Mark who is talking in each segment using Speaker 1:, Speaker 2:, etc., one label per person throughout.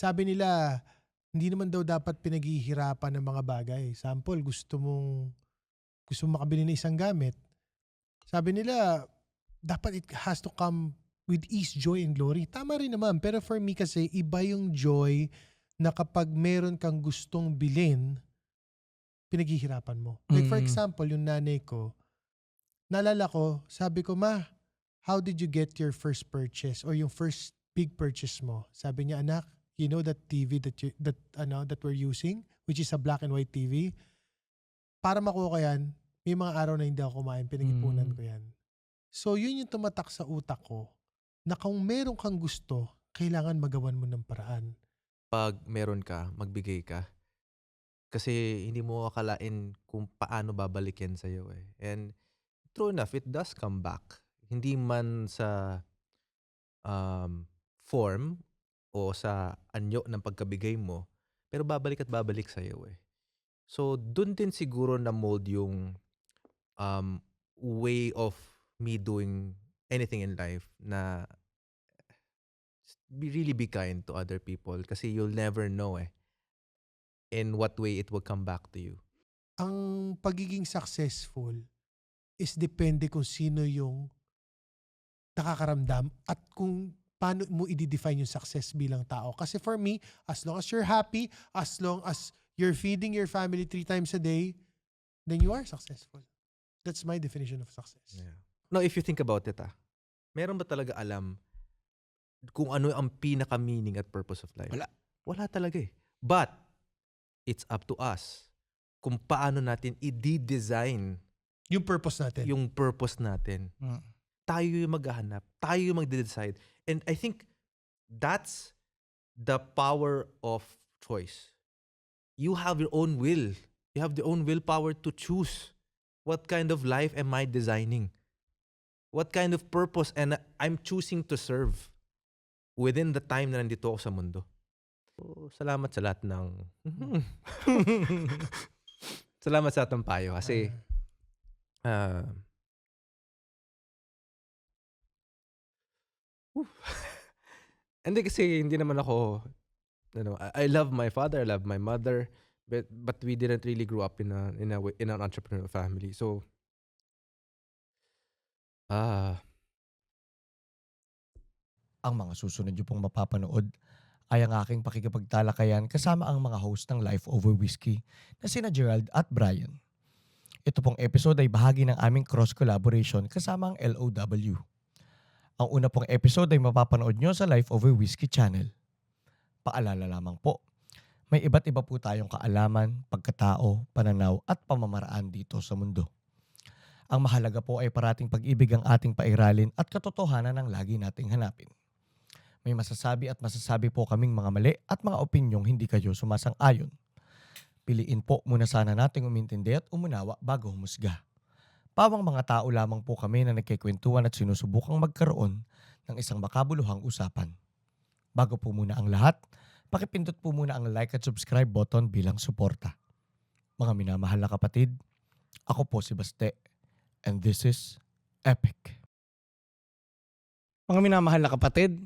Speaker 1: Sabi nila, hindi naman daw dapat pinaghihirapan ng mga bagay. Sample, gusto mo makabili ng isang gamit. Sabi nila, dapat it has to come with ease, joy, and glory. Tama rin naman. Pero for me kasi, iba yung joy na kapag meron kang gustong bilhin, pinaghihirapan mo. Like for
Speaker 2: Mm.
Speaker 1: example, yung nanay ko, naalala ko, sabi ko, "Ma, how did you get your first purchase or yung first big purchase mo?" Sabi niya, "Anak, you know that TV that we're using, which is a black and white TV? Para makuha ko yan, may mga araw na hindi ako kumain, pinag-ipunan
Speaker 2: Mm.
Speaker 1: ko yan." So yun yung tumatak sa utak ko na kung meron kang gusto, kailangan magawan mo ng paraan.
Speaker 3: 'Pag meron ka, magbigay ka. Kasi hindi mo akalain kung paano babalik yan sa'yo, eh. And true enough, it does come back. Hindi man sa, form o sa anyo ng pagkabigay mo, pero babalik at babalik sa'yo, eh. So, dun din siguro na-mold yung, way of me doing anything in life na really be kind to other people kasi you'll never know, eh, in what way it will come back to you.
Speaker 1: Ang pagiging successful is depende kung sino yung nakakaramdam at kung paano mo i-define yung success bilang tao. Kasi for me, as long as you're happy, as long as you're feeding your family 3 times a day, then you are successful. That's my definition of success.
Speaker 3: Yeah. Now, if you think about it, meron ba talaga alam kung ano ang pinaka-meaning at purpose of life?
Speaker 2: Wala.
Speaker 3: Wala talaga, eh. But, it's up to us kung paano natin i-design
Speaker 1: Yung purpose natin.
Speaker 3: yung purpose natin.
Speaker 2: Mm.
Speaker 3: Tayo yung maghahanap. Tayo yung magde-decide. And I think that's the power of choice. You have your own will. You have the own willpower to choose what kind of life am I designing? What kind of purpose and I'm choosing to serve within the time na nandito ako sa mundo. So, salamat sa lahat ng salamat sa lahat ng payo kasi uh, hindi kasi hindi naman ako I love my father, I love my mother, but we didn't really grow up in an entrepreneurial family. So
Speaker 2: Ang mga susunod niyo pong mapapanood ay ang aking pakikipagtalakayan kasama ang mga host ng Life Over Whiskey na sina Gerald at Brian. Ito pong episode ay bahagi ng aming cross-collaboration kasama ang LOW. Ang una pong episode ay mapapanood nyo sa Life Over Whiskey channel. Paalala lamang po, may iba't iba po tayong kaalaman, pagkatao, pananaw at pamamaraan dito sa mundo. Ang mahalaga po ay parating pag-ibig ang ating pairalin at katotohanan ang lagi nating hanapin. May masasabi at masasabi po kaming mga mali at mga opinyong hindi kayo sumasang-ayon. Piliin po muna sana nating umintindi at umunawa bago humusga. Pawang mga tao lamang po kami na nagkikwentuhan at sinusubukang magkaroon ng isang makabuluhang usapan. Bago po muna ang lahat, pakipindot po muna ang like at subscribe button bilang suporta. Mga minamahal na kapatid, ako po si Baste, and this is Epic. Mga minamahal na kapatid,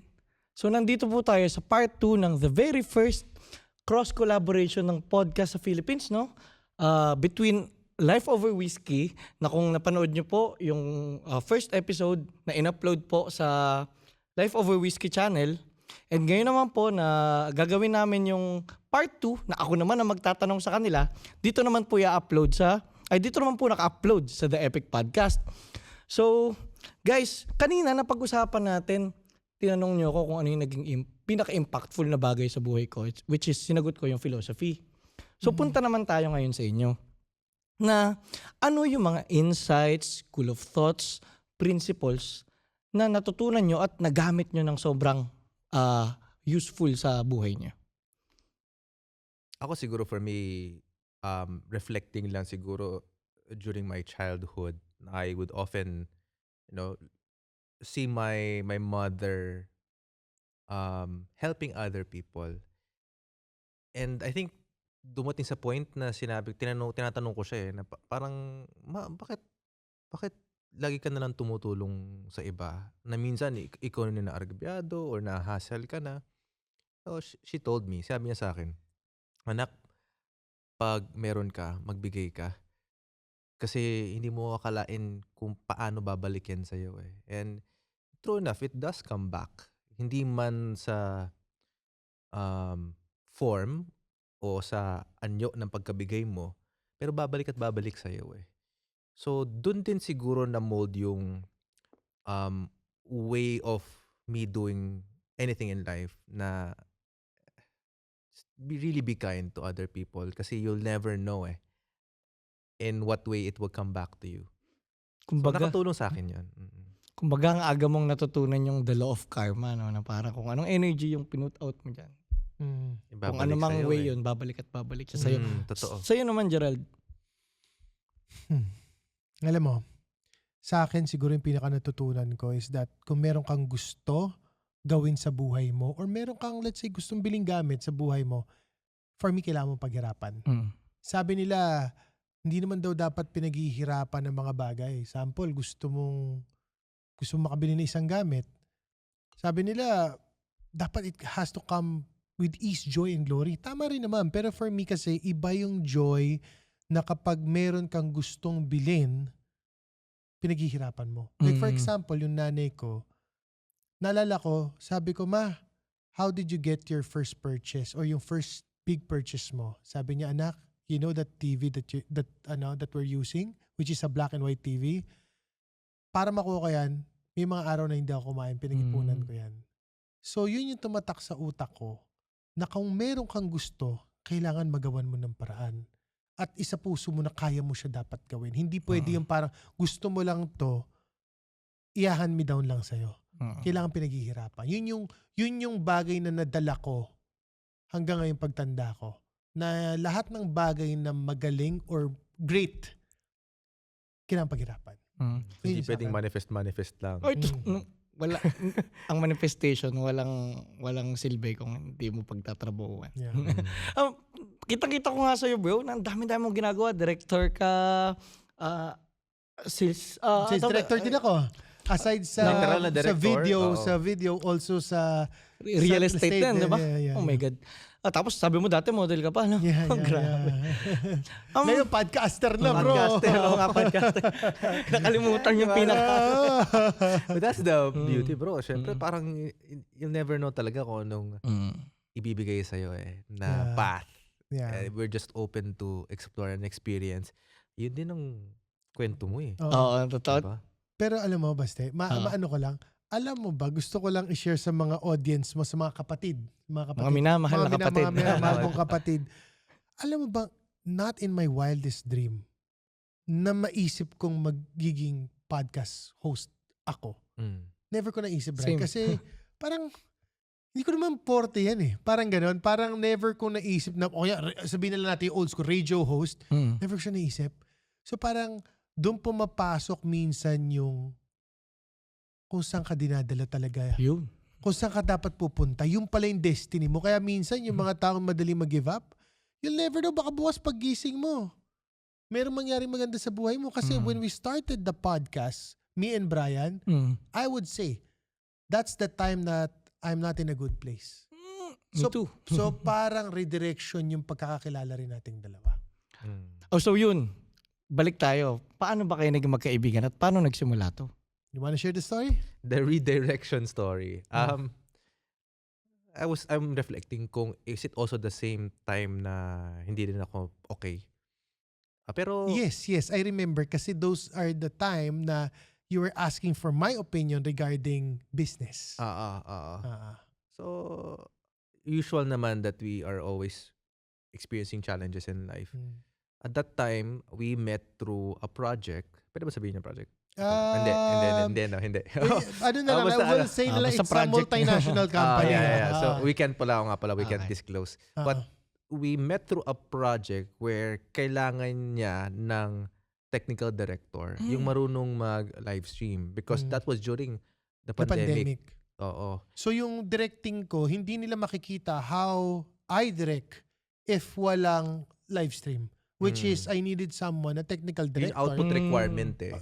Speaker 2: so nandito po tayo sa part 2 ng the very first cross-collaboration ng podcast sa Philippines, no? Between Life Over Whiskey, na kung napanood nyo po yung first episode na in-upload po sa Life Over Whiskey channel. And ngayon naman po na gagawin namin yung part 2 na ako naman ang magtatanong sa kanila, dito naman po dito naman po naka-upload sa The Epic Podcast. So, guys, kanina napag-usapan natin, tinanong nyo ako kung ano yung naging pinaka-impactful na bagay sa buhay ko, which is sinagot ko yung philosophy. So, punta naman tayo ngayon sa inyo na ano yung mga insights, school of thoughts, principles na natutunan nyo at nagamit nyo ng sobrang useful sa buhay nyo.
Speaker 3: ako siguro for me, reflecting lang siguro during my childhood, I would often, see my mother helping other people. And I think dumating sa point na tinatanong ko siya, na parang, "Ma, bakit lagi ka na lang tumutulong sa iba? Na minsan ikaw na naagrabyado or nahassle ka na. So she told me, sabi niya sa akin, anak, pag meron ka, magbigay ka. Kasi hindi mo akalain kung paano babalik yan sa'yo eh. And true enough, it does come back. Hindi man sa form o sa anyo ng pagkabigay mo, pero babalik at babalik sa'yo eh. So, dun din siguro na mold yung way of me doing anything in life na really be kind to other people kasi you'll never know eh in what way it will come back to you. So,
Speaker 2: Kumbaga,
Speaker 3: nakatulong sa akin yun.
Speaker 2: kumbaga ang aga mong natutunan yung the law of karma, no? Na parang kung anong energy yung pinut out mo dyan. Kung
Speaker 3: Ibabalik
Speaker 2: ano mang
Speaker 3: sa'yo
Speaker 2: way
Speaker 3: eh.
Speaker 2: yun, babalik at babalik siya sa'yo.
Speaker 3: Totoo.
Speaker 2: Sa'yo naman, Gerald.
Speaker 1: Alam mo, sa akin siguro yung pinaka natutunan ko is that kung meron kang gusto gawin sa buhay mo or meron kang, let's say, gustong biling gamit sa buhay mo, for me, kailangan mong paghirapan. Sabi nila, hindi naman daw dapat pinaghihirapan ng mga bagay. Sample, gusto mong makabili ng isang gamit. Sabi nila, dapat it has to come with ease, joy, and glory. Tama rin naman. Pero for me kasi, iba yung joy na kapag meron kang gustong bilhin, pinaghihirapan mo. Like for example, yung nanay ko, naalala ko, sabi ko, Ma, how did you get your first purchase or yung first big purchase mo? Sabi niya, anak, you know that TV that we're using, which is a black and white TV? Para makuha ko yan, may mga araw na hindi ako kumain, pinag-ipunan ko yan. So yun yung tumatak sa utak ko, na kung meron kang gusto, kailangan magawan mo ng paraan. At isa puso mo na kaya mo siya dapat gawin. Hindi pwede yung parang gusto mo lang to, i-hand me down lang sa'yo. Kailangan pinaghihirapan. Yun yung bagay na nadala ko hanggang ngayong pagtanda ko. Na lahat ng bagay na magaling or great, kailangan paghirapan.
Speaker 3: Hindi
Speaker 1: Yun yung
Speaker 3: pwedeng
Speaker 1: sa
Speaker 3: manifest lang.
Speaker 2: Ay, wala, ang manifestation, walang silbi kung hindi mo pagtatrabahuan.
Speaker 1: Yeah.
Speaker 2: Kitang-kita ko nga sa'yo, bro, na ang dami-dami mong ginagawa. Director ka, sales
Speaker 1: Director din ako. Aside sa
Speaker 3: Literal na director? Oo.
Speaker 1: sa video, also sa
Speaker 2: real
Speaker 1: sa
Speaker 2: estate din, di ba?
Speaker 1: Yeah.
Speaker 2: Oh my God. Tapos sabi mo dati model ka pa, no?
Speaker 1: Yeah,
Speaker 2: Grabe.
Speaker 1: Ngayon, podcaster na, bro.
Speaker 2: Podcaster, oo nga, podcaster. Nakalimutan yung pinaka.
Speaker 3: But that's the beauty, bro. Siyempre, parang you'll never know talaga kung anong ibibigay sa'yo na path.
Speaker 1: Yeah.
Speaker 3: We're just open to explore and experience. Yun din ang kwento mo eh.
Speaker 2: Oo, totoo.
Speaker 3: Diba?
Speaker 1: Pero alam mo, Baste, maano ko lang, alam mo ba, gusto ko lang i-share sa mga audience mo, sa mga kapatid.
Speaker 2: Mga minamahal na kapatid.
Speaker 1: Mga minamahal kong kapatid. Alam mo ba, not in my wildest dream, na maisip kong magiging podcast host ako. Never ko naisip, Brian.
Speaker 2: Same.
Speaker 1: Kasi parang, hindi ko naman 40 yan eh. Parang ganon. Parang never ko naisip na, sabihin na lang natin yung old school radio host. Never ko siya naisip. So parang, doon pumapasok minsan yung kung saan ka dinadala talaga.
Speaker 2: Yun.
Speaker 1: Kung saan ka dapat pupunta. Yung pala yung destiny mo. Kaya minsan yung mga taong madali mag-give up, you'll never know. Baka bukas paggising mo, merong mangyaring maganda sa buhay mo. Kasi when we started the podcast, me and Brian, I would say, that's the time that I'm not in a good place.
Speaker 2: Me too.
Speaker 1: So parang redirection yung pagkakakilala rin nating dalawa.
Speaker 2: So yun. Balik tayo. Paano ba kayo naging magkaibigan at paano nagsimula to?
Speaker 1: You wanna share the story?
Speaker 3: The redirection story. I'm reflecting kung is it also the same time na hindi rin ako okay. Pero
Speaker 1: Yes. I remember kasi those are the time na you were asking for my opinion regarding business.
Speaker 3: So usual naman that we are always experiencing challenges in life. At that time, we met through a project. Pwede ba sabihin yung project? Hindi.
Speaker 1: Ano na lang, I will say na lang,
Speaker 2: basta
Speaker 1: it's a
Speaker 2: project.
Speaker 1: multinational company.
Speaker 3: So, weekend pala ako nga pala. We can't
Speaker 2: Okay.
Speaker 3: disclose. But we met through a project where kailangan niya ng technical director, yung marunong mag-live stream. Because that was during the pandemic. Oo.
Speaker 1: So yung directing ko, hindi nila makikita how I direct if walang live stream. which is I needed someone, a technical
Speaker 3: Yung
Speaker 1: director.
Speaker 3: output requirement eh.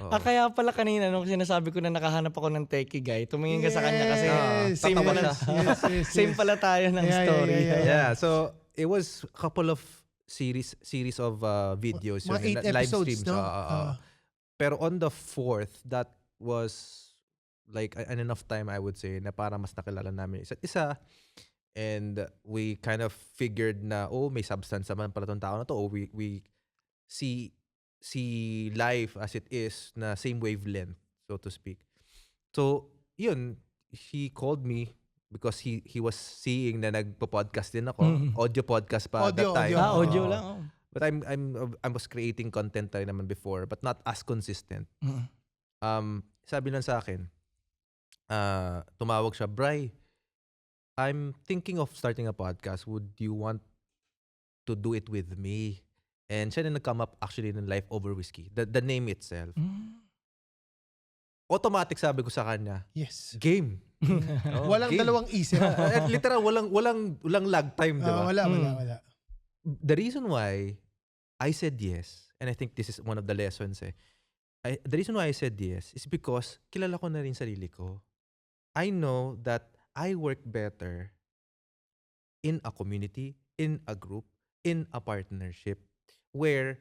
Speaker 3: Oo.
Speaker 2: Kaya pala kanina nung sinasabi ko na nakahanap ako ng techie guy, tumingin ka sa kanya kasi same
Speaker 3: tatawa
Speaker 2: pala,
Speaker 3: siya.
Speaker 2: same pala tayo ng
Speaker 1: Yeah,
Speaker 2: story.
Speaker 1: yeah.
Speaker 3: Yeah, so it was a couple of series of videos.
Speaker 1: Mga 8
Speaker 3: live
Speaker 1: episodes,
Speaker 3: streams.
Speaker 1: no?
Speaker 3: Pero on the 4th, that was like an enough time, I would say, na para mas nakilala namin isa't isa. And we kind of figured na, may substance naman pala tong tao na to. We see life as it is na same wavelength, so to speak. So, yun, he called me because he was seeing na nagpo-podcast din ako. Audio podcast pa at that time.
Speaker 2: Audio
Speaker 3: Oo.
Speaker 2: lang.
Speaker 3: But I was creating content tayo naman before, but not as consistent. Sabi lang sa akin, tumawag siya, Bri, I'm thinking of starting a podcast. Would you want to do it with me? And siya na nag-come up actually ng Life Over Whiskey. The name itself. Automatic sabi ko sa kanya,
Speaker 1: Yes.
Speaker 3: game. Oo,
Speaker 1: Walang
Speaker 3: game.
Speaker 1: dalawang isip.
Speaker 3: Literal, walang lag time, diba?
Speaker 1: Wala.
Speaker 3: The reason why I said yes, and I think this is one of the lessons the reason why I said yes is because kilala ko na rin sarili ko. I know that I work better in a community, in a group, in a partnership where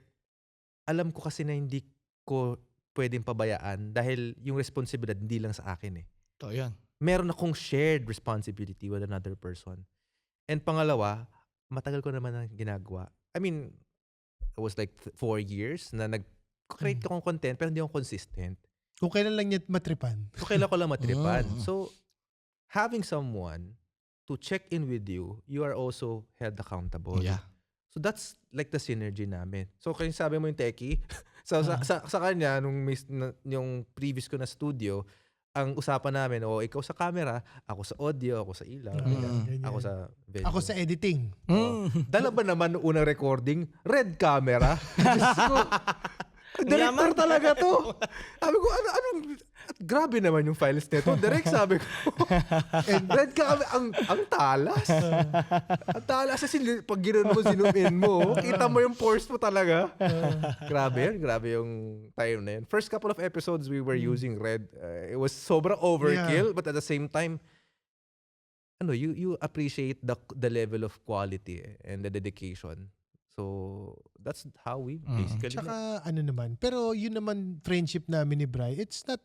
Speaker 3: alam ko kasi na hindi ko pwedeng pabayaan dahil yung responsibilidad hindi lang sa akin eh.
Speaker 2: Ito yan.
Speaker 3: Meron akong shared responsibility with another person. And pangalawa, matagal ko naman ang ginagawa. I mean, it was like 4 years na nag-create akong content pero hindi ako consistent.
Speaker 1: Kung kailan lang niya matripan.
Speaker 3: So, kailan ko lang matripan. So, having someone to check in with you, you are also held accountable.
Speaker 2: Yeah.
Speaker 3: So, that's like the synergy namin. So, kaya sabi mo yung techie, so, sa kanya, yung previous ko na studio, ang usapan namin, ikaw sa camera, ako sa audio, ako sa ilaw,
Speaker 1: Ganyan.
Speaker 3: ako sa video.
Speaker 1: Ako sa editing.
Speaker 3: Dala ba naman nung unang recording? Red camera? Diyos ko. Director talaga to. Sabi ko, anong, grabe naman yung files nito. Direct sabi ko. And red camera, ang talas. Ang talas. Kasi pag gano'n mo, zoom in mo, kita mo yung pores mo talaga. Grabe yun. Grabe yung time na yun. First couple of episodes, we were using red. It was sobra overkill, but at the same time, you appreciate the level of quality and the dedication. So, that's how we basically
Speaker 1: Tsaka naman, pero yun naman friendship namin ni Bri, it's not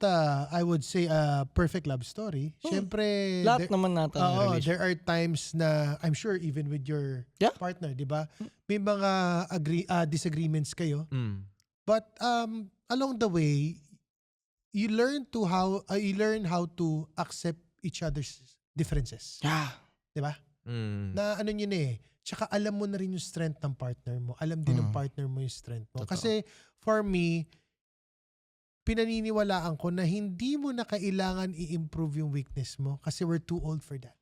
Speaker 1: I would say a perfect love story. Siyempre,
Speaker 2: Lahat naman natin ang relation.
Speaker 1: there are times na I'm sure even with your partner, di ba? May mga disagreements kayo. But along the way, you learn how to accept each other's differences.
Speaker 2: Yeah.
Speaker 1: Di ba? Na yun eh. Tsaka alam mo na rin yung strength ng partner mo. Alam din ng partner mo yung strength mo.
Speaker 2: Totoo.
Speaker 1: Kasi for me, pinaniniwalaan ko na hindi mo na kailangan i-improve yung weakness mo kasi we're too old for that.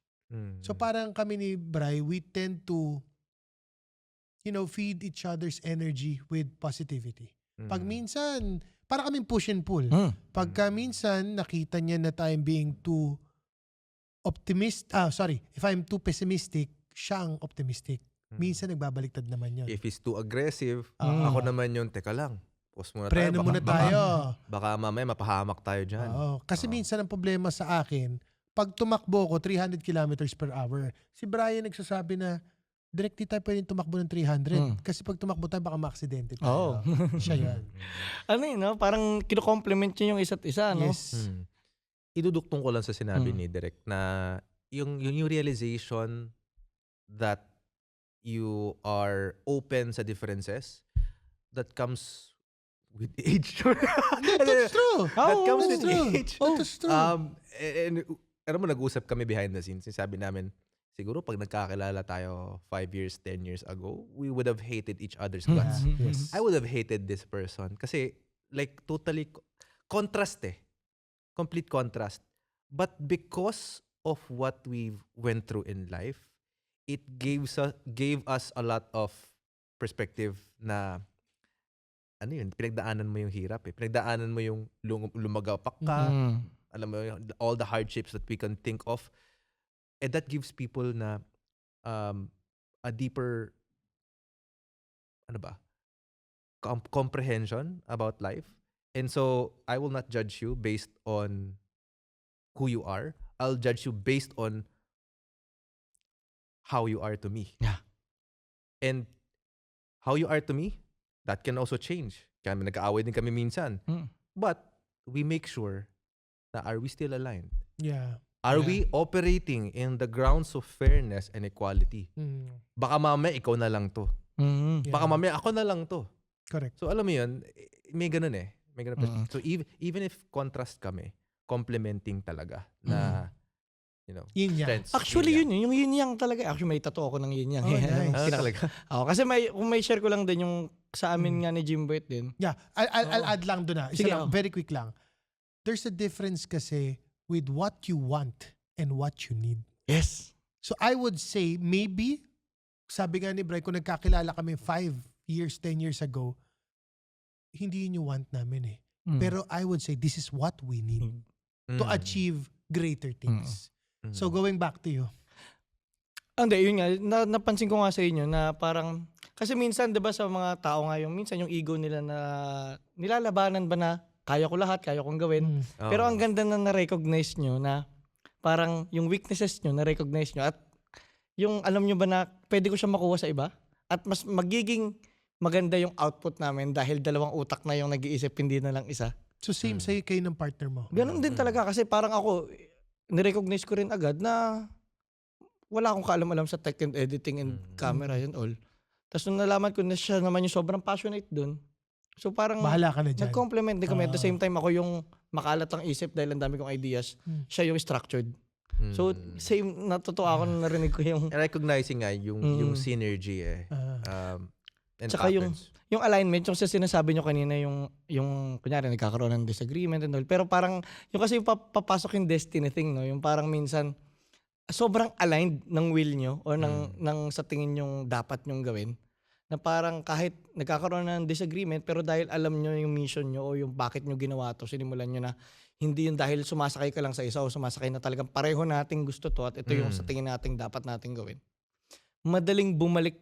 Speaker 1: So parang kami ni Bri, we tend to feed each other's energy with positivity. Pag minsan, para kaming push and pull. Pagka minsan nakita niya na tayong being too if I'm too pessimistic, siya ang optimistic. Minsan nagbabaliktad naman yun.
Speaker 3: If he's too aggressive, ako naman yun, teka lang. Pause muna
Speaker 1: Preno
Speaker 3: tayo.
Speaker 1: muna tayo.
Speaker 3: Baka mamaya mapahamak tayo dyan.
Speaker 1: Kasi minsan ang problema sa akin, pag tumakbo ko 300 kilometers per hour, si Brian nagsasabi na, direct di tayo pwedeng tumakbo ng 300. Kasi pag tumakbo tayo, baka ma-aksidente tayo. Siya yan.
Speaker 2: Parang kino-compliment niyo yung isa't isa, no?
Speaker 1: Yes.
Speaker 3: Iduduktong ko lang sa sinabi ni Direk na yung realization that you are open sa differences that comes with age.
Speaker 1: That's true.
Speaker 3: That comes
Speaker 1: That's
Speaker 3: with
Speaker 1: true.
Speaker 3: age.
Speaker 1: That's true.
Speaker 3: And nag-usap kami behind the scenes. Sabi namin, siguro pag nagkakilala tayo 5 years, 10 years ago, we would have hated each other's guts.
Speaker 1: Yes.
Speaker 3: I would have hated this person. Kasi like totally contrast Complete contrast. But because of what we went through in life, it gave us a lot of perspective na pinagdaanan mo yung hirap Pinagdaanan mo yung lumagapak ka. Alam mo all the hardships that we can think of. And that gives people na a deeper comprehension about life. And so I will not judge you based on who you are. I'll judge you based on how you are to me.
Speaker 2: Yeah.
Speaker 3: And how you are to me, that can also change. Kami nag-aaway din kami minsan.
Speaker 2: Mm.
Speaker 3: But we make sure na are we still aligned?
Speaker 1: Yeah.
Speaker 3: Are
Speaker 1: Yeah.
Speaker 3: we operating in the grounds of fairness and equality? Baka mamaya ikaw na lang to.
Speaker 2: Mm.
Speaker 1: Yeah.
Speaker 3: Baka mamaya ako na lang to.
Speaker 1: Correct.
Speaker 3: So alam mo yun, may ganun eh. May ganun
Speaker 2: Mm.
Speaker 3: So even if contrast kami, complementing talaga na, you know,
Speaker 1: Yin yang.
Speaker 3: strengths.
Speaker 2: Actually,
Speaker 3: Yin
Speaker 2: yun yung yin yang talaga. Actually, may tattoo ako ng yin yang.
Speaker 1: Oh, nice.
Speaker 3: yang. Talaga.
Speaker 2: Oo, kasi kung may share ko lang din yung sa amin nga ni Jimbert din.
Speaker 1: Yeah. I'll
Speaker 2: Oo.
Speaker 1: add lang doon
Speaker 2: Sige,
Speaker 1: Isa lang,
Speaker 2: oh.
Speaker 1: very quick lang. There's a difference kasi with what you want and what you need.
Speaker 2: Yes.
Speaker 1: So I would say maybe, sabi nga ni Bray, kung nagkakilala kami 5 years, 10 years ago, hindi yun yung want namin eh. Pero I would say this is what we need to achieve greater things. So going back to you.
Speaker 2: Hindi, yun nga. Napansin ko nga sa inyo na parang, kasi minsan, di ba sa mga tao ngayon, minsan yung ego nila na nilalabanan ba na kaya ko lahat, kaya kong gawin. Pero ang ganda na na-recognize nyo na parang yung weaknesses nyo, na-recognize nyo. At yung alam nyo ba na pwede ko siya makuha sa iba? At mas magiging maganda yung output namin dahil dalawang utak na yung nag-iisip, hindi na lang isa.
Speaker 1: So same sa'yo kayo ng partner mo.
Speaker 2: Ganun din talaga kasi parang ako, nirecognize ko rin agad na wala akong kaalam-alam sa tech and editing and camera and all. Tapos nung nalaman ko na siya naman yung sobrang passionate dun, so parang
Speaker 1: Bahala ka na dyan.
Speaker 2: nag-complement din kami. At the same time, ako yung makalat ang isip dahil ang dami kong ideas. Siya yung structured. So, same, natutuwa ako nung narinig ko yung
Speaker 3: recognizing nga yung synergy eh. And
Speaker 2: tsaka
Speaker 3: patterns.
Speaker 2: yung alignment, yung sa sinasabi nyo kanina, yung kunyari, nagkakaroon ng disagreement and all. Pero parang, yung kasi yung papasok yung destiny thing, no? Yung parang minsan, sobrang aligned ng will nyo o ng sa tingin yung dapat nyong gawin. Na parang kahit nagkakaroon ng disagreement, pero dahil alam nyo yung mission nyo o yung bakit nyo ginawa to, sinimulan nyo na hindi yung dahil sumasakay ka lang sa isa o sumasakay na talagang pareho nating gusto to at ito yung sa tingin nating dapat nating gawin. Madaling bumalik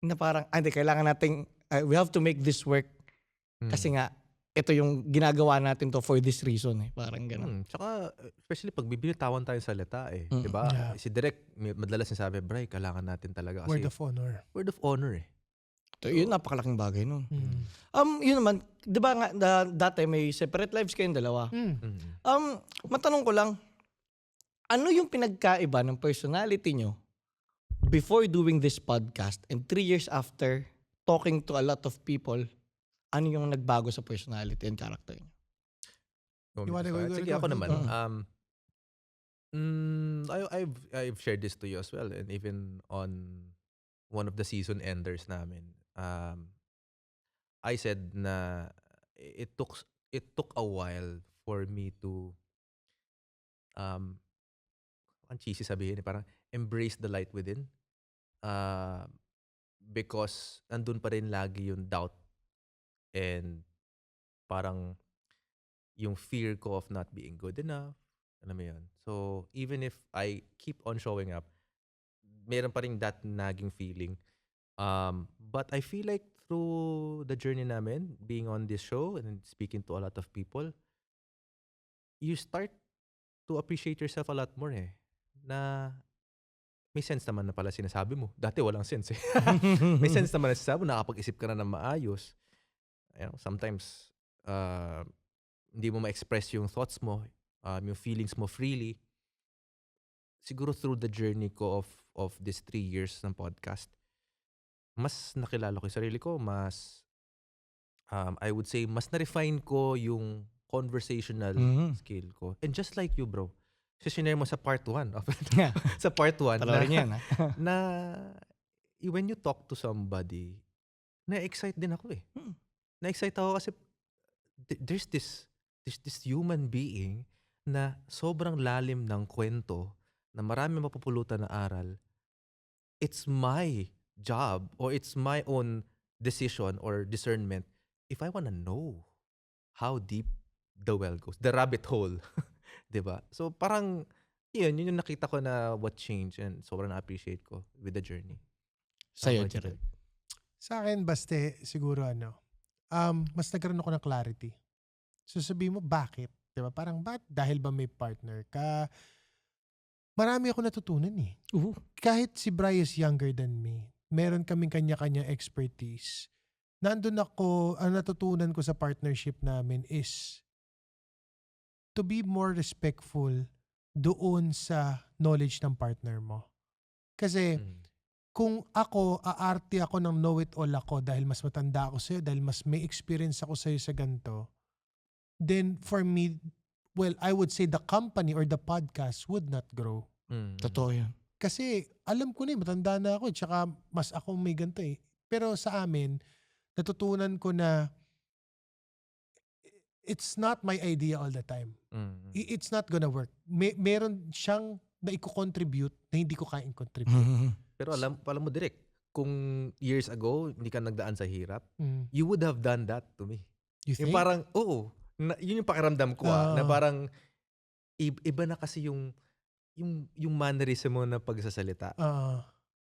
Speaker 2: na parang, hindi, kailangan nating, we have to make this work kasi nga, ito yung ginagawa natin to for this reason eh. Parang gano'n.
Speaker 3: Tsaka, especially pag bibilitawan tayo sa salita eh. Diba?
Speaker 1: Yeah.
Speaker 3: Si Direk, madalas sinasabi, Bray, kailangan natin talaga. Kasi
Speaker 1: Word of honor.
Speaker 3: word of honor eh.
Speaker 2: So, yun, napakalaking bagay nun. Yun naman, di ba nga, dati may separate lives kayong dalawa. Matanong ko lang, ano yung pinagkaiba ng personality nyo before doing this podcast and 3 years after talking to a lot of people, ano yung nagbago sa personality and character nyo?
Speaker 1: You wanna go?
Speaker 3: Sige, ako naman. I've shared this to you as well, and even on one of the season enders namin. I said na it took a while for me to ang cheesy sabihin, parang embrace the light within. Because andun pa rin lagi yung doubt and parang yung fear ko of not being good enough. Alam mo yun? So, even if I keep on showing up, meron pa rin that nagging feeling. But I feel like through the journey namin, being on this show and speaking to a lot of people, you start to appreciate yourself a lot more eh. Na may sense naman na pala sinasabi mo. Dati walang sense eh. May sense naman na sinasabi mo, nakapag-isip ka na ng maayos. You know, sometimes, hindi mo ma-express yung thoughts mo, yung feelings mo freely. Siguro through the journey ko of these 3 years ng podcast, mas nakilala ko yung sarili ko, mas, I would say, mas na-refine ko yung conversational skill ko. And just like you, bro, sinare mo sa part 1. Sa part 1,
Speaker 2: Palawarin yan, ha?
Speaker 3: na when you talk to somebody, na-excite din ako eh. Na-excite ako kasi there's this human being na sobrang lalim ng kwento, na marami mapupulutan na aral. It's my job or it's my own decision or discernment if I wanna know how deep the well goes, the rabbit hole. Diba? So parang yun yung nakita ko na what changed and sobrang na-appreciate ko with the journey.
Speaker 2: Sa'yo,
Speaker 3: How about you,
Speaker 2: Jared.
Speaker 1: Sa akin, baste, siguro mas nagkaroon ako ng clarity. So sabihin mo, bakit? Diba? Parang, dahil ba may partner ka? Marami ako natutunan eh. Kahit si Bri is younger than me, meron kaming kanya-kanya expertise. Nandun ako, ang natutunan ko sa partnership namin is to be more respectful doon sa knowledge ng partner mo. Kasi kung ako, aarte ako ng know-it-all ako dahil mas matanda ako sa'yo, dahil mas may experience ako sa'yo sa ganito, then for me, well, I would say the company or the podcast would not grow.
Speaker 2: Totoo yan.
Speaker 1: Kasi alam ko na matanda na ako, tsaka mas ako may ganito eh. Pero sa amin, natutunan ko na it's not my idea all the time. It's not gonna work. Meron siyang na i-contribute na hindi ko kayang contribute.
Speaker 3: Pero alam mo direct, kung years ago hindi ka nagdaan sa hirap,
Speaker 1: Mm.
Speaker 3: you would have done that to me.
Speaker 1: You think?
Speaker 3: Yung parang, yun yung pakiramdam ko na parang iba na kasi yung mannerism mo na pagsasalita.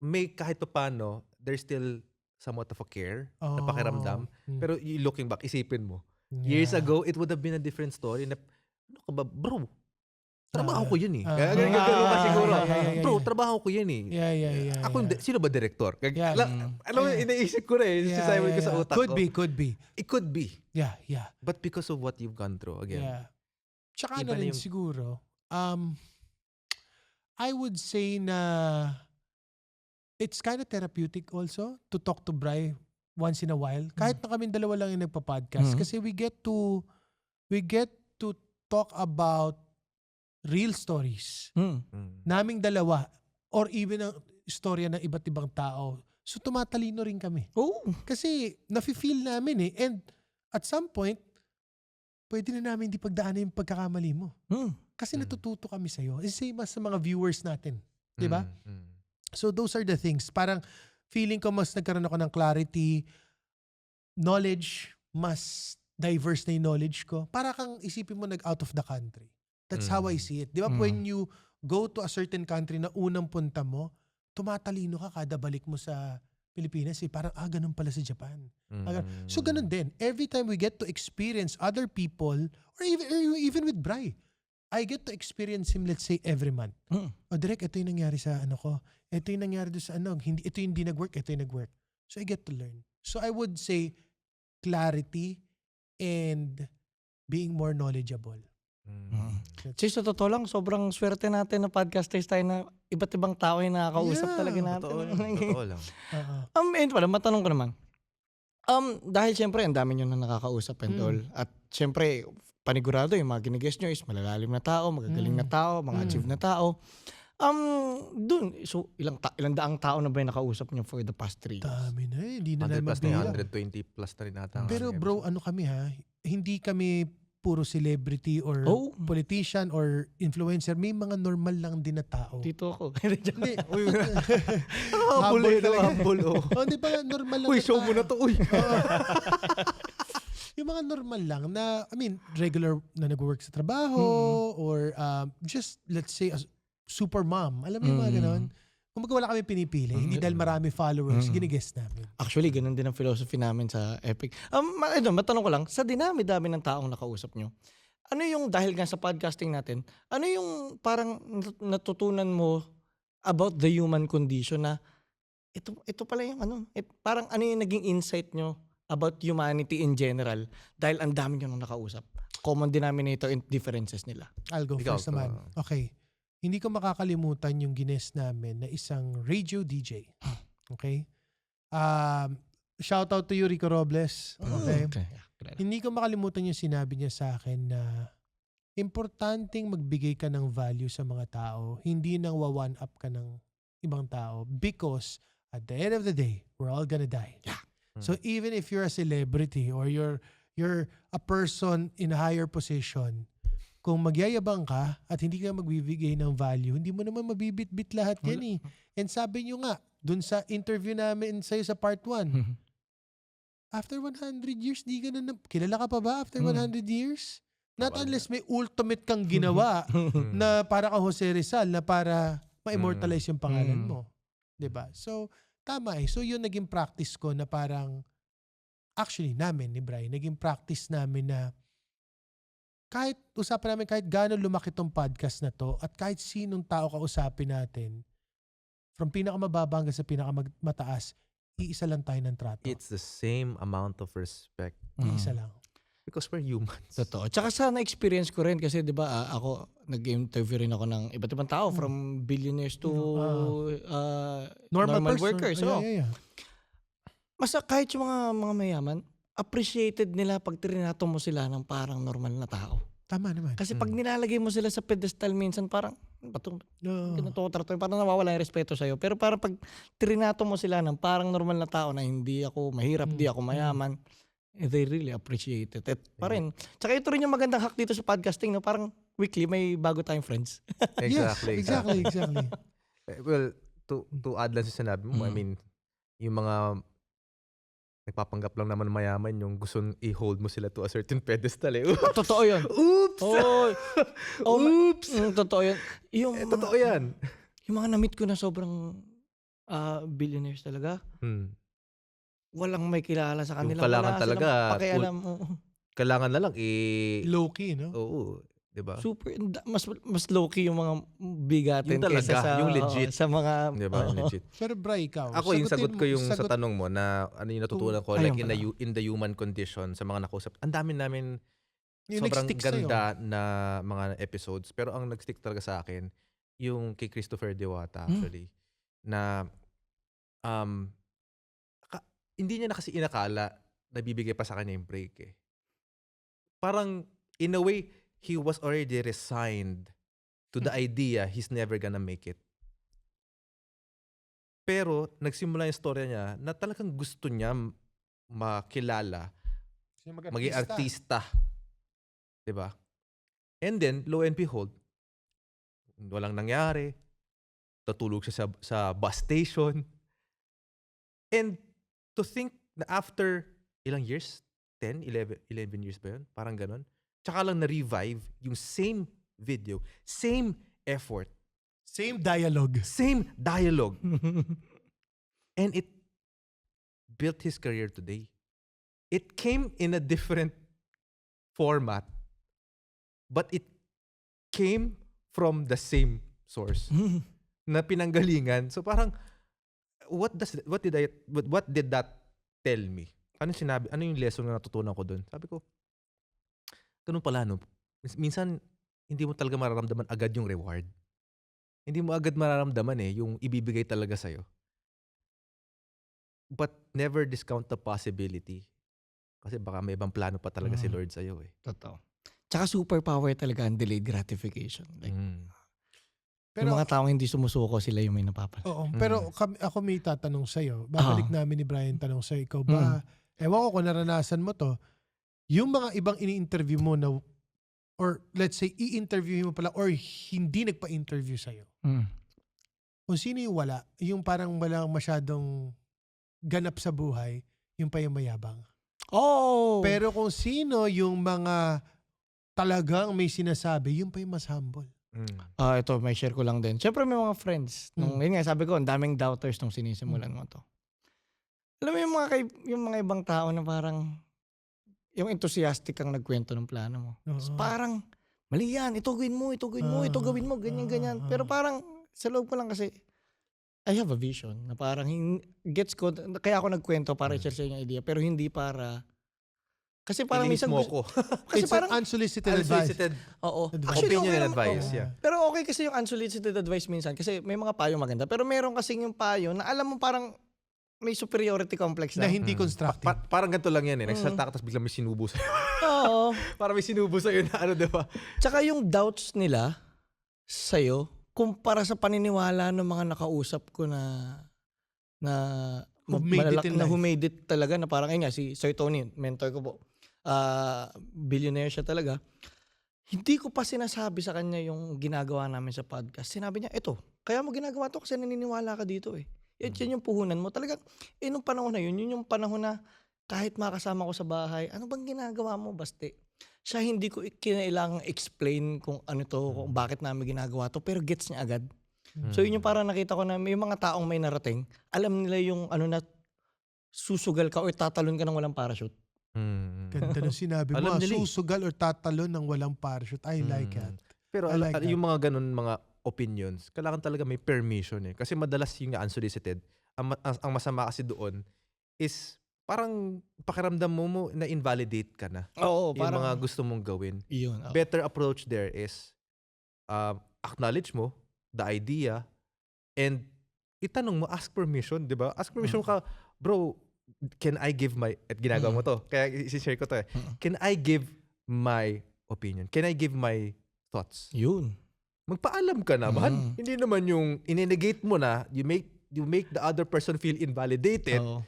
Speaker 3: May kahit pa paano, there's still somewhat of a care na pakiramdam. Pero looking back, isipin mo, years ago, it would have been a different story na, ano ka ba, bro, trabaho ko yun eh. Ganun ka siguro. Bro, trabaho ko yun eh.
Speaker 1: Yeah.
Speaker 3: Ako, sino ba director? Alam mo, inaisip ko na eh.
Speaker 1: Yeah,
Speaker 3: Sinasabi ko sa utak
Speaker 1: Could
Speaker 3: ko.
Speaker 1: be.
Speaker 3: It could be.
Speaker 1: Yeah.
Speaker 3: But because of what you've gone through, again.
Speaker 1: Yeah. Tsaka
Speaker 3: Iba
Speaker 1: na
Speaker 3: na
Speaker 1: rin
Speaker 3: yung-
Speaker 1: siguro, I would say na it's kind of therapeutic also to talk to Bri once in a while. Kahit na kaming dalawa lang yung nagpa-podcast.
Speaker 2: Mhm.
Speaker 1: Kasi we get to talk about real stories. Naming dalawa or even ang istorya ng iba't ibang tao. So tumatalino rin kami. Kasi nafe-feel namin eh. And at some point, pwede na namin di pagdaanan yung pagkakamali mo. Kasi natututo kami sa'yo. Same as sa mga viewers natin. Diba? So those are the things. Parang feeling ko mas nagkaroon ako ng clarity, knowledge, mas diverse na yung knowledge ko. Para kang isipin mo nag-out of the country. That's how I see it. Di ba? When you go to a certain country na unang punta mo, tumatalino ka kada balik mo sa Pilipinas eh. Parang, ganun pala sa Japan. So ganun din. Every time we get to experience other people, or even with Bri, I get to experience him, let's say, every month. Direk, ito yung nangyari sa ano ko. Ito yung nangyari doon sa ano. Ito yung hindi nag-work, ito yung nag-work. So I get to learn. So I would say clarity and being more knowledgeable.
Speaker 2: Sis, sa totoo lang, sobrang swerte natin na podcasters tayo na iba't ibang tao yung nakakausap
Speaker 1: Yeah,
Speaker 2: talaga natin.
Speaker 3: Totoo lang.
Speaker 2: And pala, matanong ko naman. Dahil syempre, ang dami nyo na nakakausap and all. At syempre, panigurado yung mga ginigest nyo is malalalim na tao, magagaling na tao, mga achieve na tao. So ilang daang tao na ba yung nakausap nyo for the past 3 years?
Speaker 1: Dami na eh. Hindi na
Speaker 3: 100
Speaker 1: naman
Speaker 3: plus na yun,
Speaker 1: mabilang.
Speaker 3: 120 plus na rin ata. ang
Speaker 1: Pero
Speaker 3: aming
Speaker 1: bro,
Speaker 3: episode.
Speaker 1: ano kami ha? Hindi kami puro celebrity or politician or influencer. May mga normal lang din na tao.
Speaker 2: Dito ako.
Speaker 1: Hindi.
Speaker 3: Humble eh,
Speaker 1: talaga.
Speaker 3: humble oh.
Speaker 1: Hindi pa normal lang
Speaker 3: Uy,
Speaker 1: na
Speaker 3: show
Speaker 1: tao.
Speaker 3: mo na to, uy.
Speaker 1: Yung mga normal lang na, regular na nag-work sa trabaho or just, let's say, a super mom. Alam mo yung mga ganon? Kumbaga wala kami pinipili. Hindi dahil marami followers, ginigest namin.
Speaker 2: Actually, ganun din ang philosophy namin sa Epic. Matanong ko lang, sa dinami-dami ng taong nakausap nyo, ano yung, dahil nga sa podcasting natin, ano yung parang natutunan mo about the human condition na ito pala yung parang ano yung naging insight nyo about humanity in general dahil ang dami nyo nang nakausap? Common denominator and differences nila.
Speaker 1: I'll go
Speaker 3: Ikaw,
Speaker 1: first naman. Okay. Hindi ko makakalimutan yung gines namin na isang radio DJ. Okay? Shout out to you, Rico Robles. Okay? Hindi ko makalimutan yung sinabi niya sa akin na importanteng magbigay ka ng value sa mga tao, hindi nang wa-one up ka ng ibang tao because at the end of the day, we're all gonna die.
Speaker 2: Yeah.
Speaker 1: So even if you're a celebrity or you're a person in a higher position, kung magyayabang ka at hindi ka magbibigay ng value, hindi mo naman mabibit-bit lahat yan eh. And sabi nyo nga, dun sa interview namin sa'yo sa part 1, after 100 years, di ka na, kilala ka pa ba after 100 years? Not unless may ultimate kang ginawa na para kang Jose Rizal na para ma-immortalize yung pangalan mo. 'Di ba? So, tama eh. So, yun naging practice ko na parang actually namin ni Brian, naging practice namin na kahit usapan namin kahit gaano lumaki tong podcast na to at kahit sinong tao kausapin natin, from pinakamababa hanggang sa pinakamataas, iisa lang tayo ng trato.
Speaker 3: It's the same amount of respect
Speaker 1: Iisa lang.
Speaker 3: because we're humans.
Speaker 2: Totoo. Tsaka sa na-experience ko rin kasi 'di ba ako nag-interview rin ako ng iba't ibang tao from billionaires to normal
Speaker 1: person.
Speaker 2: workers.
Speaker 1: Yeah,
Speaker 2: Oh.
Speaker 1: yeah, yeah.
Speaker 2: Masa kahit yung mga mayaman, appreciated nila pag trinato mo sila ng parang normal na tao.
Speaker 1: Tama naman.
Speaker 2: Kasi pag nilalagay mo sila sa pedestal minsan parang bato tratoy parang nawawala yung respeto sa'yo. Pero parang pag trinato mo sila ng parang normal na tao na hindi ako mahirap, hindi ako mayaman, they really appreciate it. At pa rin. Tsaka ito rin yung magandang hack dito sa podcasting, no? Parang weekly may bago tayong friends.
Speaker 3: Exactly.
Speaker 1: Exactly.
Speaker 3: Well, to add lang sa sinabi mo, I mean, yung mga nagpapanggap lang naman mayaman yung gusto i-hold mo sila to a certain pedestal eh.
Speaker 2: Totoo yun.
Speaker 3: Oops!
Speaker 2: Oops! Totoo yun.
Speaker 3: Totoo yan.
Speaker 2: Yung mga na-meet ko na sobrang billionaires talaga, walang may kilala sa kanila.
Speaker 3: Yung kailangan
Speaker 2: Wala
Speaker 3: talaga,
Speaker 2: silang pakialam.
Speaker 3: kailangan na lang
Speaker 1: Low-key, no?
Speaker 3: oo, 'di ba?
Speaker 2: Super, mas low-key yung mga bigatin
Speaker 3: Yung talaga,
Speaker 2: kaysa sa,
Speaker 3: yung legit.
Speaker 2: sa mga...
Speaker 3: 'Di ba? Legit.
Speaker 1: Pero Bri, ikaw.
Speaker 3: Ako yung sagot ko yung sa
Speaker 1: sagot-
Speaker 3: tanong mo na ano yung natutunan ko
Speaker 2: Ayun
Speaker 3: like
Speaker 2: pala.
Speaker 3: in the human condition sa mga nakausap. Ang dami namin
Speaker 1: yung
Speaker 3: sobrang
Speaker 1: nag-stick sa'yo.
Speaker 3: ganda na mga episodes pero ang nag-stick talaga sa akin yung kay Christopher Diwata actually na hindi niya na kasi inakala na bibigay pa sa kanya yung break eh. Parang in a way he was already resigned to the idea he's never gonna make it. Pero nagsimula yung story niya na talagang gusto niya makilala, maging artista. 'Di ba? And then, lo and behold, walang nangyari. Tutulog siya sa bus station. And to think na after ilang years? 10, 11 years ba yun? Parang ganon. Tsaka lang na-revive yung same video, same effort,
Speaker 1: Same dialogue.
Speaker 3: same dialogue. And it built his career today. It came in a different format, but it came from the same source na pinanggalingan. So parang what did that tell me? Ano sinabi? Ano yung lesson na natutunan ko doon? Sabi ko, ganun pala no. Minsan hindi mo talaga mararamdaman agad yung reward. Hindi mo agad mararamdaman yung ibibigay talaga sa'yo. But never discount the possibility. Kasi baka may ibang plano pa talaga si Lord sa'yo eh.
Speaker 2: Totoo. Tsaka superpower talaga ang delayed gratification. Like,
Speaker 1: Pero,
Speaker 2: yung mga taong hindi sumusuko, sila yung may napapala.
Speaker 1: oo, pero ako may tatanong sa'yo. Babalik namin ni Brian tanong sa'yo. Ikaw ba, ewan ko kung naranasan mo to, yung mga ibang ini-interview mo na, or let's say, i-interview mo pala, or hindi nagpa-interview sa'yo. Kung sino yung wala, yung parang walang masyadong ganap sa buhay, yung pa yung mayabang.
Speaker 2: Oh!
Speaker 1: Pero kung sino yung mga talagang may sinasabi, yung pa yung mas humble.
Speaker 2: Ito, may share ko lang din. Siyempre may mga friends. Yun nga, sabi ko, ang daming doubters nung sinisimulan mo to. Alam mo yung mga ibang tao na parang yung enthusiastic ang nagkwento ng plano mo. So, parang, mali yan, ito gawin mo, ganyan. Pero parang, sa loob ko lang kasi, I have a vision na parang, gets ko, kaya ako nagkwento para i-share sa inyo idea, pero hindi para, kasi parang minsan,
Speaker 3: mo ko.
Speaker 1: Kasi
Speaker 2: kasi parang,
Speaker 1: unsolicited advice.
Speaker 2: oo.
Speaker 1: Advice.
Speaker 3: Opinion
Speaker 2: okay
Speaker 3: and
Speaker 2: naman,
Speaker 3: advice,
Speaker 2: oo.
Speaker 3: yeah.
Speaker 2: Pero okay kasi yung unsolicited advice minsan kasi may mga payo maganda. Pero meron kasing yung payo na alam mo parang may superiority complex
Speaker 1: Na
Speaker 2: na.
Speaker 1: hindi constructive.
Speaker 3: Parang ganito lang yan eh. Nagsalta ka tapos biglang may sinubo sa'yo.
Speaker 2: Oo.
Speaker 3: Parang may sinubo sa'yo na ano, diba?
Speaker 2: Tsaka yung doubts nila sa'yo kumpara sa paniniwala ng mga nakausap ko na
Speaker 1: Who made it in
Speaker 2: na
Speaker 1: life.
Speaker 2: who made it talaga na parang nga si Sir Tony, mentor ko po. Billionaire siya talaga. Hindi ko pa sinasabi sa kanya yung ginagawa namin sa podcast. Sinabi niya, ito, kaya mo ginagawa to kasi naniniwala ka dito eh. Yan yung puhunan mo. Talagang, nung panahon na yun yung panahon na kahit makasama ko sa bahay, ano bang ginagawa mo, Basti? Siya hindi ko kinailangang explain kung ano to, kung bakit namin ginagawa to, pero gets niya agad. So yun yung parang nakita ko na may mga taong may narating, alam nila yung ano na susugal ka or tatalon ka ng walang parachute.
Speaker 1: Ganda ng sinabi mo.
Speaker 3: Alam nila eh.
Speaker 1: Susugal or tatalon ng walang parachute. I like it.
Speaker 3: Pero
Speaker 1: I like that.
Speaker 3: yung mga ganun mga opinions, kailangan talaga may permission eh. Kasi madalas yung unsolicited, ang masama kasi doon is parang pakiramdam mo na invalidate ka na.
Speaker 2: Oo,
Speaker 3: Yung mga gusto mong gawin.
Speaker 2: Yun.
Speaker 3: Better approach there is acknowledge mo the idea and itanong mo, ask permission, di ba? Ask permission ka, bro, can I give my, at ginagawa mo to, kaya isi-share ko to eh. Can I give my opinion? Can I give my thoughts?
Speaker 2: Yun.
Speaker 3: Magpaalam ka naman. Hindi naman yung inenegate mo na, you make the other person feel invalidated.
Speaker 2: Oo.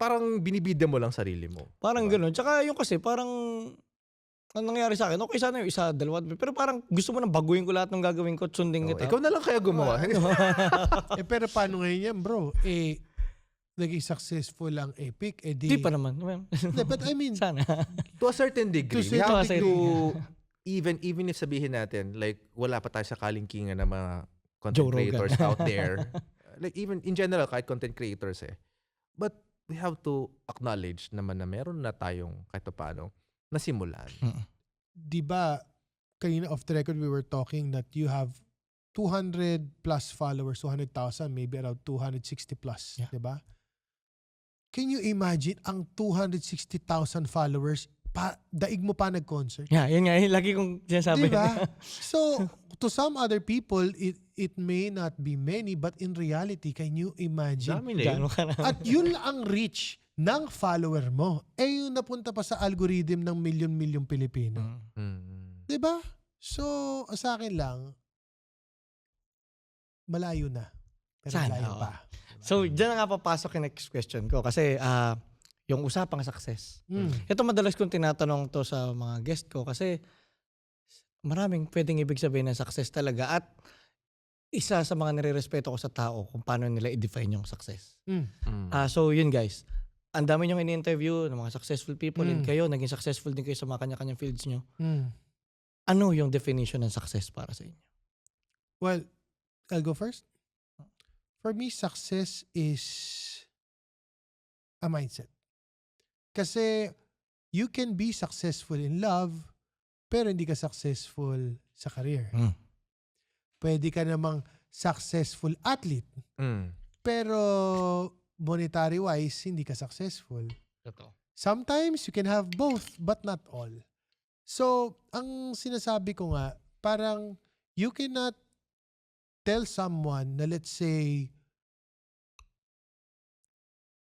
Speaker 3: Parang binibida mo lang sarili mo.
Speaker 2: Parang
Speaker 3: diba?
Speaker 2: gano'n. Tsaka yung kasi parang ang nangyari sa akin, okay sana yung isa, dalawa, pero parang gusto mo nang baguhin ko lahat ng gagawin ko at sundin kita.
Speaker 3: Ikaw na lang kaya gumawa.
Speaker 1: Pero paano ngayon yan, bro? Naging successful ang Epic.
Speaker 2: Di pa naman.
Speaker 1: But I mean,
Speaker 2: Sana.
Speaker 3: To a certain degree.
Speaker 1: To
Speaker 3: We have
Speaker 2: certain
Speaker 3: to, even if sabihin natin, like, wala pa tayo sa kalingkingan ng mga content
Speaker 2: Joe Rogan.
Speaker 3: creators out there. Like, even in general, kahit content creators eh. But we have to acknowledge naman na meron na tayong kahit paano nasimulan.
Speaker 1: di ba, kanina off the record we were talking that you have 200 plus followers, 200,000, maybe around 260 plus,
Speaker 2: Yeah.
Speaker 1: di ba? Can you imagine ang 260,000 followers, daig mo pa nag-concert?
Speaker 2: Yeah, yun nga. Yun lagi kong sinasabi.
Speaker 1: Di ba? So, to some other people, it may not be many, but in reality, can you imagine?
Speaker 3: Dami na yun.
Speaker 2: Gano'n ka na.
Speaker 1: At yun ang reach ng follower mo. Yung napunta pa sa algorithm ng milyon-milyong Pilipino. Di ba? So, sa akin lang, malayo na. Pero
Speaker 2: Sana,
Speaker 1: malayo
Speaker 2: oo.
Speaker 1: pa.
Speaker 2: So, dyan na nga papasok yung next question ko. Kasi yung usapang success. Ito madalas kong tinatanong to sa mga guest ko kasi maraming pwedeng ibig sabihin ng success talaga at isa sa mga nire-respeto ko sa tao kung paano nila i-define yung success. So yun guys, ang dami nyong ini-interview ng mga successful people and kayo, naging successful din kayo sa mga kanya-kanyang fields nyo. Ano yung definition ng success para sa inyo?
Speaker 1: Well, I'll go first. For me, success is a mindset. Kasi you can be successful in love, pero hindi ka successful sa career. Pwede ka namang successful athlete, pero monetary-wise, hindi ka successful. Sometimes you can have both, but not all. So, ang sinasabi ko nga, parang you cannot tell someone na let's say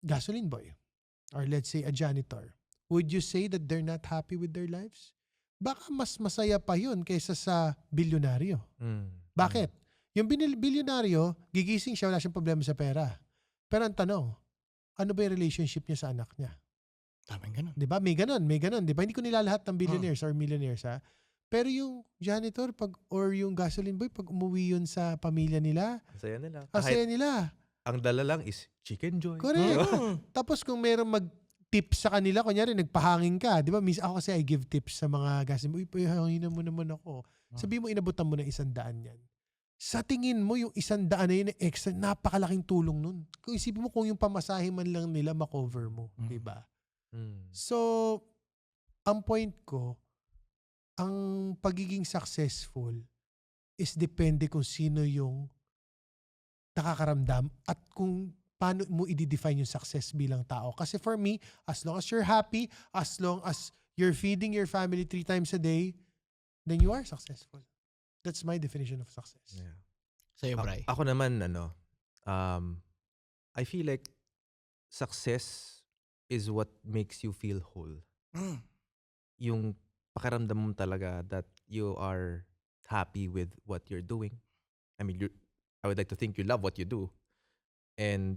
Speaker 1: gasoline boy or let's say a janitor, would you say that they're not happy with their lives? Baka mas masaya pa yun kaysa sa bilyonaryo. Bakit? Yung bilyonaryo, gigising siya, wala siyang problema sa pera. Pero ang tanong, ano ba yung relationship niya sa anak niya?
Speaker 2: Tamang ganun.
Speaker 1: Diba? May ganon. Diba? Hindi ko nilalahat ng billionaires or millionaires ha. Pero yung janitor or yung gasoline boy, pag umuwi yun sa pamilya nila,
Speaker 3: Saya nila.
Speaker 1: asaya nila.
Speaker 3: Ang dala lang is chicken joy.
Speaker 1: Correct. Tapos kung meron mag-tips sa kanila, kunyari nagpahangin ka, di ba? Ako kasi I give tips sa mga gasoline boy, hanginan mo naman ako. Sabi mo, inabutan mo ng 100 yan. Sa tingin mo, yung 100 na yun extra, napakalaking tulong nun. Kung isipin mo kung yung pamasahe man lang nila makover mo. Di ba? So, ang point ko, ang pagiging successful is depende kung sino yung nakakaramdam at kung paano mo i-define yung success bilang tao. Kasi for me, as long as you're happy, as long as you're feeding your family 3 times a day, then you are successful. That's my definition of success.
Speaker 3: Yeah.
Speaker 2: Sa'yo, Bri.
Speaker 3: Ako naman, I feel like success is what makes you feel whole. Yung pakiramdam mo talaga that you are happy with what you're doing. I mean, I would like to think you love what you do. And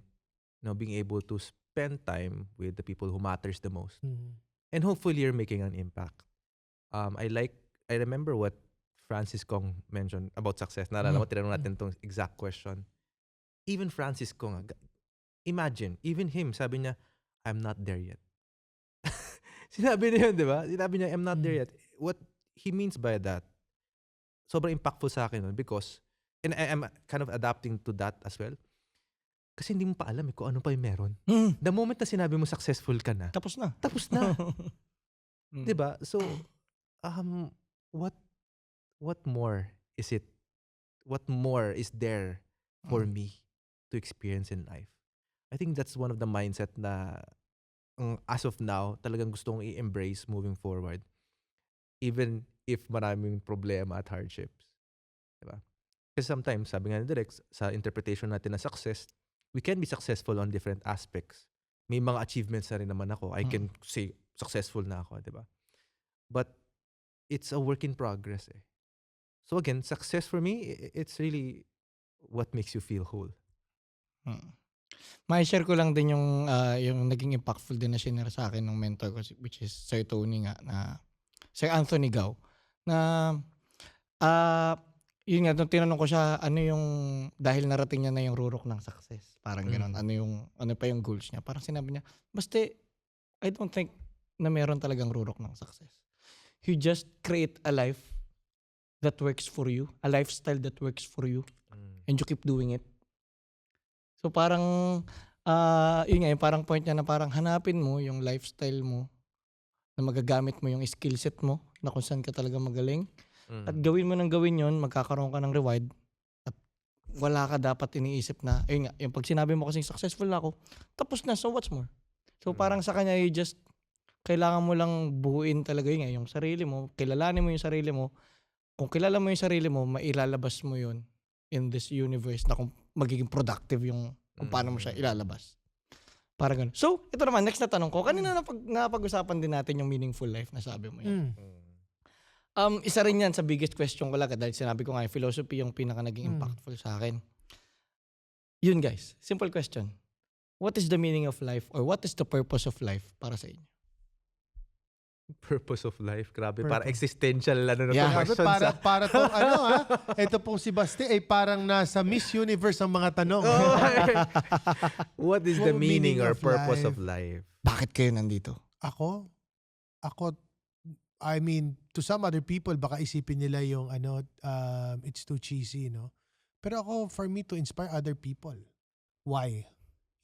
Speaker 3: being able to spend time with the people who matters the most. And hopefully you're making an impact. I remember what Francis Kong mentioned about success. Naalala mo, tinanong natin tong exact question. Even Francis Kong, imagine, even him, sabi niya, I'm not there yet. Sinabi niya yun, di ba? Sinabi niya, I'm not there yet. What he means by that, sobrang impactful sa akin nun because, and I'm kind of adapting to that as well. Kasi hindi mo pa alam kung ano pa yung meron.
Speaker 2: Mm.
Speaker 3: The moment na sinabi mo successful ka na,
Speaker 2: Tapos na.
Speaker 3: tapos na.
Speaker 2: Mm.
Speaker 3: 'Di ba? So, what more is it? What more is there for
Speaker 2: Mm.
Speaker 3: me to experience in life? I think that's one of the mindset na as of now, talagang gusto kong i-embrace moving forward. Even if maraming problema at hardships. Diba? Kasi sometimes, sabi nga ni Direk, sa interpretation natin ng success, we can be successful on different aspects. May mga achievements na rin naman ako. I can say, successful na ako. Diba? But, it's a work in progress eh. So again, success for me, it's really what makes you feel whole.
Speaker 2: Mm. Mai-share ko lang din yung naging impactful din na shinare sa akin ng mentor ko, which is Sir Tony nga, na Sir Anthony Gao, na yun nga, nung tinanong ko siya, ano yung, dahil narating niya na yung rurok ng success, parang gano'n, ano pa yung goals niya, parang sinabi niya, basta, I don't think na meron talagang rurok ng success. You just create a life that works for you, a lifestyle that works for you, and you keep doing it. So parang, yun nga, yung parang point niya na parang hanapin mo yung lifestyle mo na magagamit mo yung skill set mo na kung saan ka talaga magaling. At gawin mo ng gawin yun, magkakaroon ka ng reward. At wala ka dapat iniisip na, ayun nga, yung pag sinabi mo kasing successful na ako, tapos na, so what's more? So parang sa kanya, you just, kailangan mo lang buuin talaga yun nga, yung sarili mo, kilalanin mo yung sarili mo. Kung kilala mo yung sarili mo, mailalabas mo yun in this universe na kung magiging productive yung kung paano mo siya ilalabas. Parang ganun. So, ito naman, next na tanong ko. Kanina napag-usapan din natin yung meaningful life na sabi mo yun. Isa rin yan sa biggest question ko lang dahil sinabi ko nga, philosophy yung pinaka naging impactful sa akin. Yun guys, simple question. What is the meaning of life or what is the purpose of life para sa inyo?
Speaker 3: Purpose of life, grabe.
Speaker 1: Purpose.
Speaker 3: Para existential ano na
Speaker 2: Yeah.
Speaker 1: Grabe, para tong ito pong si Basti ay parang nasa Miss Universe ang mga tanong.
Speaker 3: What is the
Speaker 1: What
Speaker 3: meaning or
Speaker 1: of
Speaker 3: purpose
Speaker 1: life?
Speaker 3: of life?
Speaker 2: Bakit kayo nandito?
Speaker 1: Ako, I mean, to some other people, baka isipin nila yung it's too cheesy, no? Pero ako, for me to inspire other people. Why?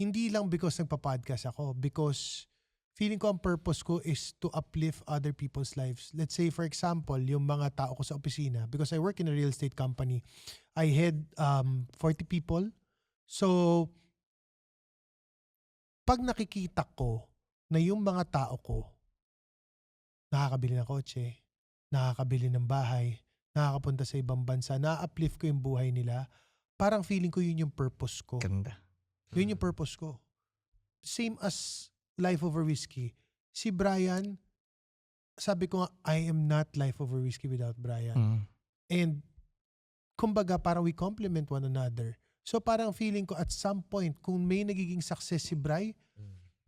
Speaker 1: Hindi lang because nagpa-podcast ako. Because feeling ko ang purpose ko is to uplift other people's lives. Let's say, for example, yung mga tao ko sa opisina, because I work in a real estate company, I had 40 people. So, pag nakikita ko na yung mga tao ko, nakakabili ng kotse, nakakabili ng bahay, nakakapunta sa ibang bansa, na-uplift ko yung buhay nila, parang feeling ko yun yung purpose ko.
Speaker 2: Ganda.
Speaker 1: Yun yung purpose ko. Same as Life Over Whiskey. Si Brian, sabi ko nga, I am not Life Over Whiskey without Brian. And, kumbaga, parang we complement one another. So, parang feeling ko at some point, kung may nagiging success si Bri,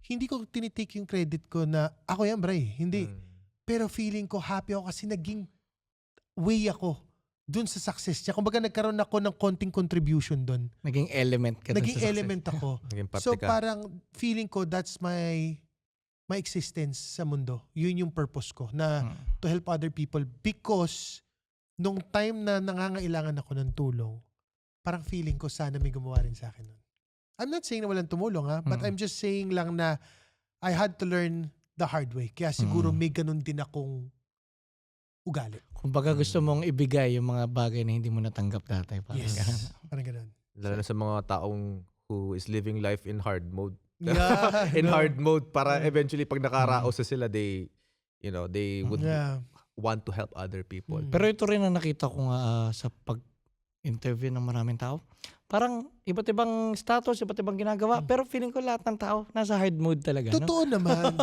Speaker 1: hindi ko tinitake yung credit ko na, ako yan, Bri. Hindi. Pero feeling ko, happy ako kasi naging way ako dun sa success niya. Kumbaga, nagkaroon ako ng konting contribution dun.
Speaker 2: Naging element ka dun
Speaker 1: Naging
Speaker 2: sa success.
Speaker 1: element ako.
Speaker 3: Naging parte
Speaker 1: So
Speaker 3: ka.
Speaker 1: parang feeling ko that's my existence sa mundo. Yun yung purpose ko na to help other people because nung time na nangangailangan ako ng tulong, parang feeling ko sana may gumawa rin sa akin nun. I'm not saying na walang tumulong but I'm just saying lang na I had to learn the hard way. Kaya siguro may ganun din akong ugali.
Speaker 2: Kumbaga gusto mong ibigay yung mga bagay na hindi mo natanggap dati. Parang
Speaker 1: Yes.
Speaker 2: ganun.
Speaker 1: Parang ganun.
Speaker 3: Lalo na sa mga taong who is living life in hard mode.
Speaker 1: Yeah.
Speaker 3: In
Speaker 1: no.
Speaker 3: hard mode para eventually pag nakaraos na sila, they would
Speaker 1: Yeah.
Speaker 3: want to help other people.
Speaker 2: Pero ito rin na nakita ko nga sa pag-interview ng maraming tao. Parang iba't ibang status, iba't ibang ginagawa. Pero feeling ko lahat ng tao nasa hard mode talaga. No?
Speaker 1: Totoo naman.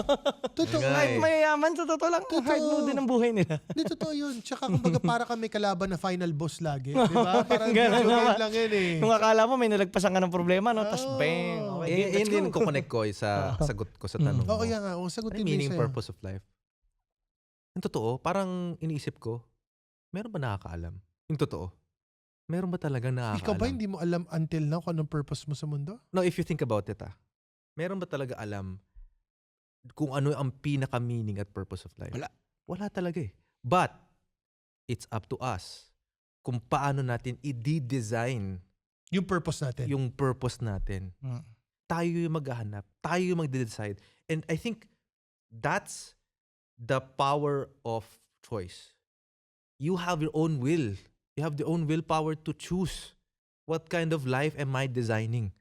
Speaker 1: Totoo.
Speaker 3: Nga
Speaker 2: Kahit mayayaman, sa totoo lang, hard mode din ang buhay nila.
Speaker 1: Hindi, totoo yun. Tsaka kumbaga para kami kalaban na final boss lagi. Di ba? Parang
Speaker 2: Ganun
Speaker 1: video game
Speaker 2: naman.
Speaker 1: lang yun eh.
Speaker 2: Kung akala mo may nalagpasan ka ng problema, no? Tapos bang! Okay, game, let's
Speaker 3: Yun din
Speaker 2: go.
Speaker 3: ko connect ko sa sagot ko sa tanong
Speaker 1: Oo,
Speaker 3: mo.
Speaker 1: yan nga. O,
Speaker 3: Ano
Speaker 1: sagutin
Speaker 3: yung
Speaker 1: mo
Speaker 3: meaning
Speaker 1: sa'yo.
Speaker 3: purpose of life? Yung totoo, parang iniisip ko, meron ba nakakaalam? Yung totoo, meron ba talagang nakakaalam?
Speaker 1: Ikaw ba hindi mo alam until now kung anong purpose mo sa mundo?
Speaker 3: No, if you think about it, meron ba talaga alam kung ano ang pinaka-meaning at purpose of life?
Speaker 2: Wala.
Speaker 3: Wala talaga eh. But, it's up to us kung paano natin i-design
Speaker 1: Yung purpose natin.
Speaker 3: yung purpose natin.
Speaker 2: Mm.
Speaker 3: Tayo yung maghahanap. Tayo yung magde-decide. And I think that's the power of choice. You have your own will. You have the own willpower to choose what kind of life am I designing?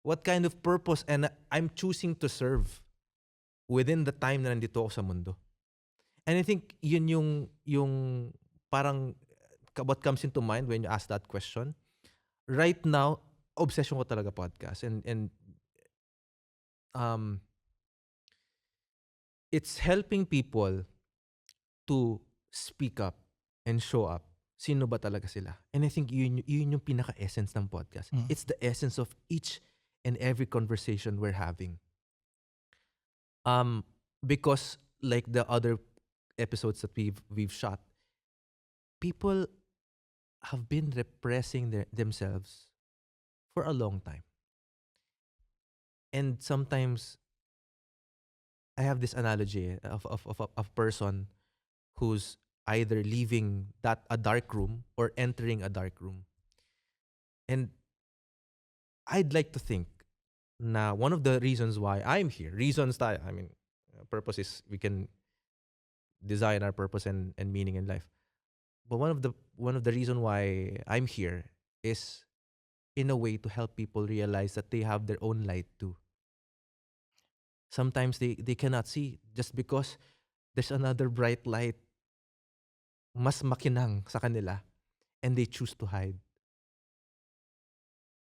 Speaker 3: What kind of purpose and I'm choosing to serve within the time na nandito ako sa mundo. And I think yun yung parang what comes into mind when you ask that question. Right now, obsession ko talaga podcast and it's helping people to speak up and show up. Sino ba talaga sila? And I think yun yung pinaka-essence ng podcast.
Speaker 2: Mm.
Speaker 3: It's the essence of each and every conversation we're having. Because like the other episodes that we've shot, people have been repressing themselves for a long time. And sometimes I have this analogy of a person who's either leaving a dark room or entering a dark room. And I'd like to think na one of the reasons why I'm here, purpose is we can design our purpose and meaning in life. But one of the reason why I'm here is in a way to help people realize that they have their own light too. Sometimes they cannot see just because there's another bright light mas makinang sa kanila and they choose to hide.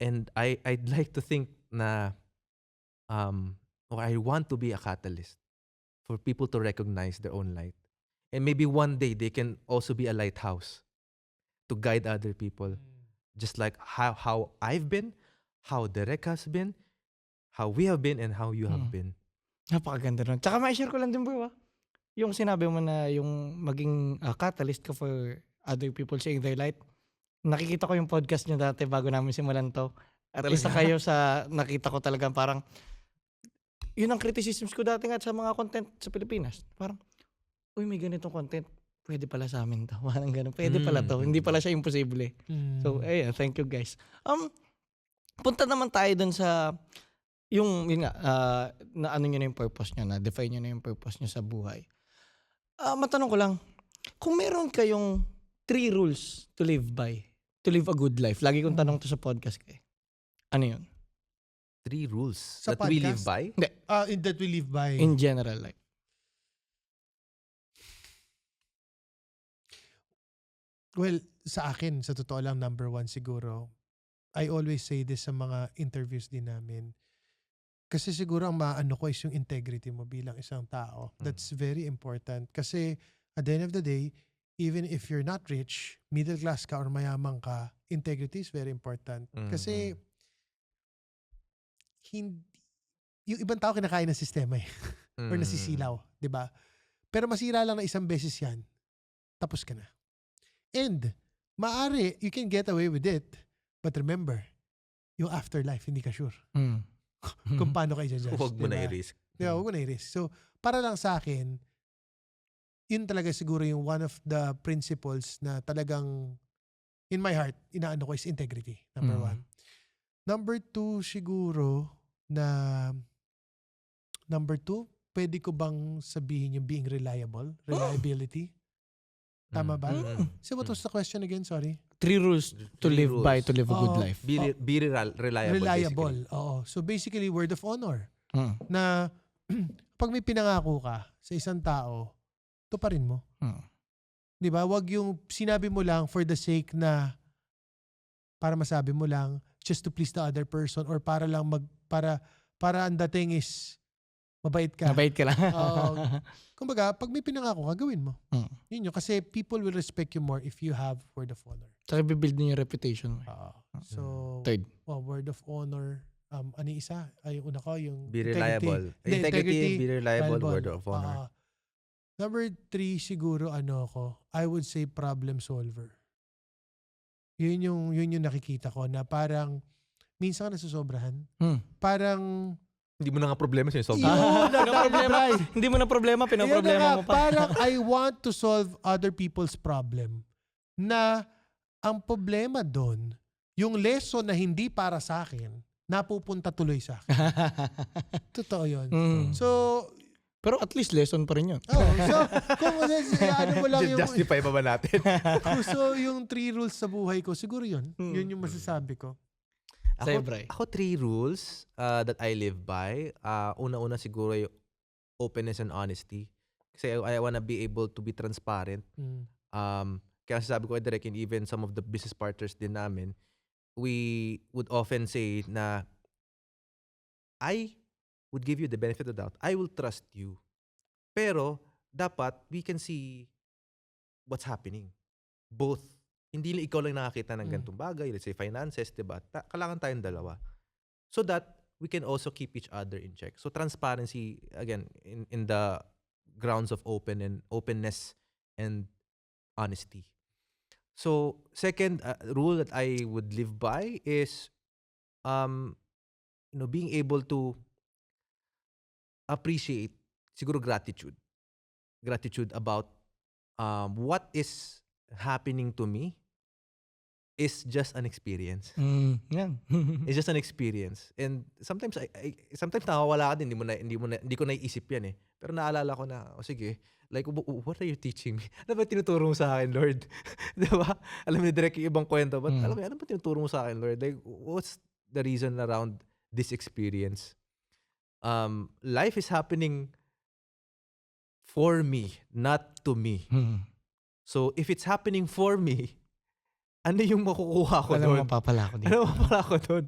Speaker 3: And I'd like to think na or I want to be a catalyst for people to recognize their own light. And maybe one day they can also be a lighthouse to guide other people. Just like how I've been, how Derek has been, how we have been, and how you have been.
Speaker 2: Napakaganda nun. Tsaka ma-share ko lang din bro, yung sinabi mo na yung maging catalyst ka for other people seeing their light. Nakikita ko yung podcast nyo dati bago namin simulan to. At
Speaker 1: Talaga?
Speaker 2: isa kayo sa nakita ko talaga parang yun ang criticisms ko dati nga sa mga content sa Pilipinas. Parang, uy may ganitong content. Pwede pala sa amin to. Parang ganun. Pwede pala to. Hindi pala siya imposible. So, ayun. Thank you guys. Punta naman tayo dun sa yun nga, na ano nyo na yung purpose nyo, na define nyo na yung purpose nyo sa buhay. Matanong ko lang, kung meron kayong 3 rules to live by, to live a good life, lagi kong tanong to sa podcast kayo. Ano yun?
Speaker 3: 3 rules
Speaker 1: Sa
Speaker 3: that we live
Speaker 1: podcast?
Speaker 3: by.
Speaker 1: That we live by.
Speaker 2: In general, like.
Speaker 1: Well, sa akin, sa totoo lang, number 1 siguro, I always say this sa mga interviews din namin. Kasi siguro ang maano ko is yung integrity mo bilang isang tao. That's very important. Kasi at the end of the day, even if you're not rich, middle class ka or mayaman ka, integrity is very important. Kasi yung ibang tao kinakain ng sistema or nasisilaw, 'di ba? Pero masira lang na isang beses 'yan, tapos ka na. And maari you can get away with it, but remember, yung afterlife hindi ka sure kung paano ka i-judge.
Speaker 3: Huwag mo na
Speaker 1: diba?
Speaker 3: i-risk.
Speaker 1: Yeah, huwag mo na i-risk. So, para lang sa akin, yun talaga siguro yung one of the principles na talagang in my heart, inaano ko is integrity. Number 1. Number 2 siguro number 2, pwede ko bang sabihin yung being reliable? Reliability? Tama ba? So what was the question again? Sorry.
Speaker 2: 3 rules to
Speaker 3: 3
Speaker 2: live
Speaker 3: rules.
Speaker 2: by to live a good life.
Speaker 3: Be reliable.
Speaker 1: Reliable.
Speaker 3: Basically.
Speaker 1: Oo. So basically, word of honor. Na pag may pinangako ka sa isang tao, tuparin mo. 'Di ba? Wag yung sinabi mo lang for the sake na para masabi mo lang just to please the other person or para lang para ang dating is mabait ka.
Speaker 2: Mabait ka lang.
Speaker 1: Kumbaga, pag may pinangako ka, gawin mo. Yun yun. Kasi people will respect you more if you have word of honor.
Speaker 2: Tsaka bibuild din yung reputation mo.
Speaker 1: So,
Speaker 2: 3rd.
Speaker 1: word of honor. Ano yung isa? Ay, una ko, yung
Speaker 3: Be reliable. Integrity, be reliable, word of honor.
Speaker 1: Number 3, siguro I would say problem solver. Yun yung nakikita ko na parang minsan ka nasusobrahan. Parang
Speaker 3: Hindi mo na nga problema sinasolve.
Speaker 2: Hindi mo na problema, pinoproblema mo pa.
Speaker 1: Parang I want to solve other people's problem. Na ang problema doon, yung lesson na hindi para sa akin, napupunta tuloy sa akin. Totoo yun.
Speaker 2: Mm.
Speaker 1: So,
Speaker 2: Pero at least lesson pa rin yun.
Speaker 1: so kung ano mo lang yung,
Speaker 3: Justify pa ba natin?
Speaker 1: so yung 3 rules sa buhay ko, siguro yun.
Speaker 2: Mm.
Speaker 1: Yun yung masasabi ko.
Speaker 2: Sa'yo, Bray.
Speaker 3: Ako 3 rules that I live by. Una-una siguro yung openness and honesty. Kasi I wanna be able to be transparent.
Speaker 1: Mm.
Speaker 3: Kaya sabi ko kay Derek, and even some of the business partners din namin, we would often say na I would give you the benefit of the doubt. I will trust you. Pero dapat we can see what's happening. Both. Hindi lang ikaw lang nakakita ng ganitong bagay. Let's say finances, diba? Kailangan tayong dalawa. So that we can also keep each other in check. So transparency, again, in the grounds of openness and honesty. So second rule that I would live by is being able to appreciate siguro gratitude about what is happening to me is just an experience.
Speaker 2: Yan.
Speaker 3: It's just an experience. And sometimes sometimes nakawala ka din, hindi ko naiisip yan eh. Pero naalala ko na, sige, like what are you teaching me? Ano ba tinuturo mo sa akin, Lord? 'Di ba? Alam mo direct yung ibang kwento, but alam mo ano ba tinuturo mo sa akin, Lord? Like what's the reason around this experience? Life is happening for me, not to me. So if it's happening for me, ano yung makukuha ko
Speaker 2: Wala
Speaker 3: doon?
Speaker 2: mapapala ko dito.
Speaker 3: Ano mapapala ko doon?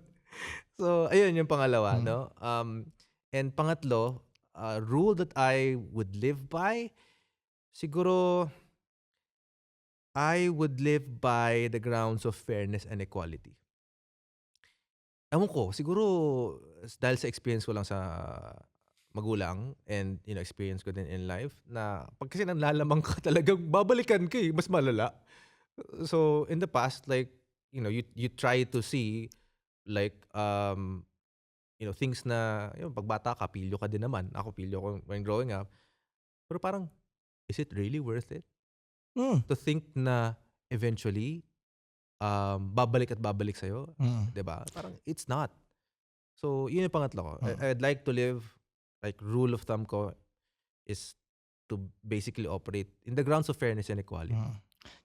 Speaker 3: So ayun yung pangalawa, no? And pangatlo, rule that I would live by, siguro I would live by the grounds of fairness and equality. Ewan ko, siguro dahil sa experience ko lang sa magulang and experience ko din in life na pag kasi nanlalamang ka talagang babalikan ka mas malala. So in the past, like you try to see like things na pag bata ka pilyo ka din naman. Ako pilyo ko when growing up. Pero parang is it really worth it? To think na eventually babalik at babalik sa'yo. 'Di ba? Parang it's not. So, yun yung pangatlo ko. I'd like to live, like rule of thumb ko is to basically operate in the grounds of fairness and equality.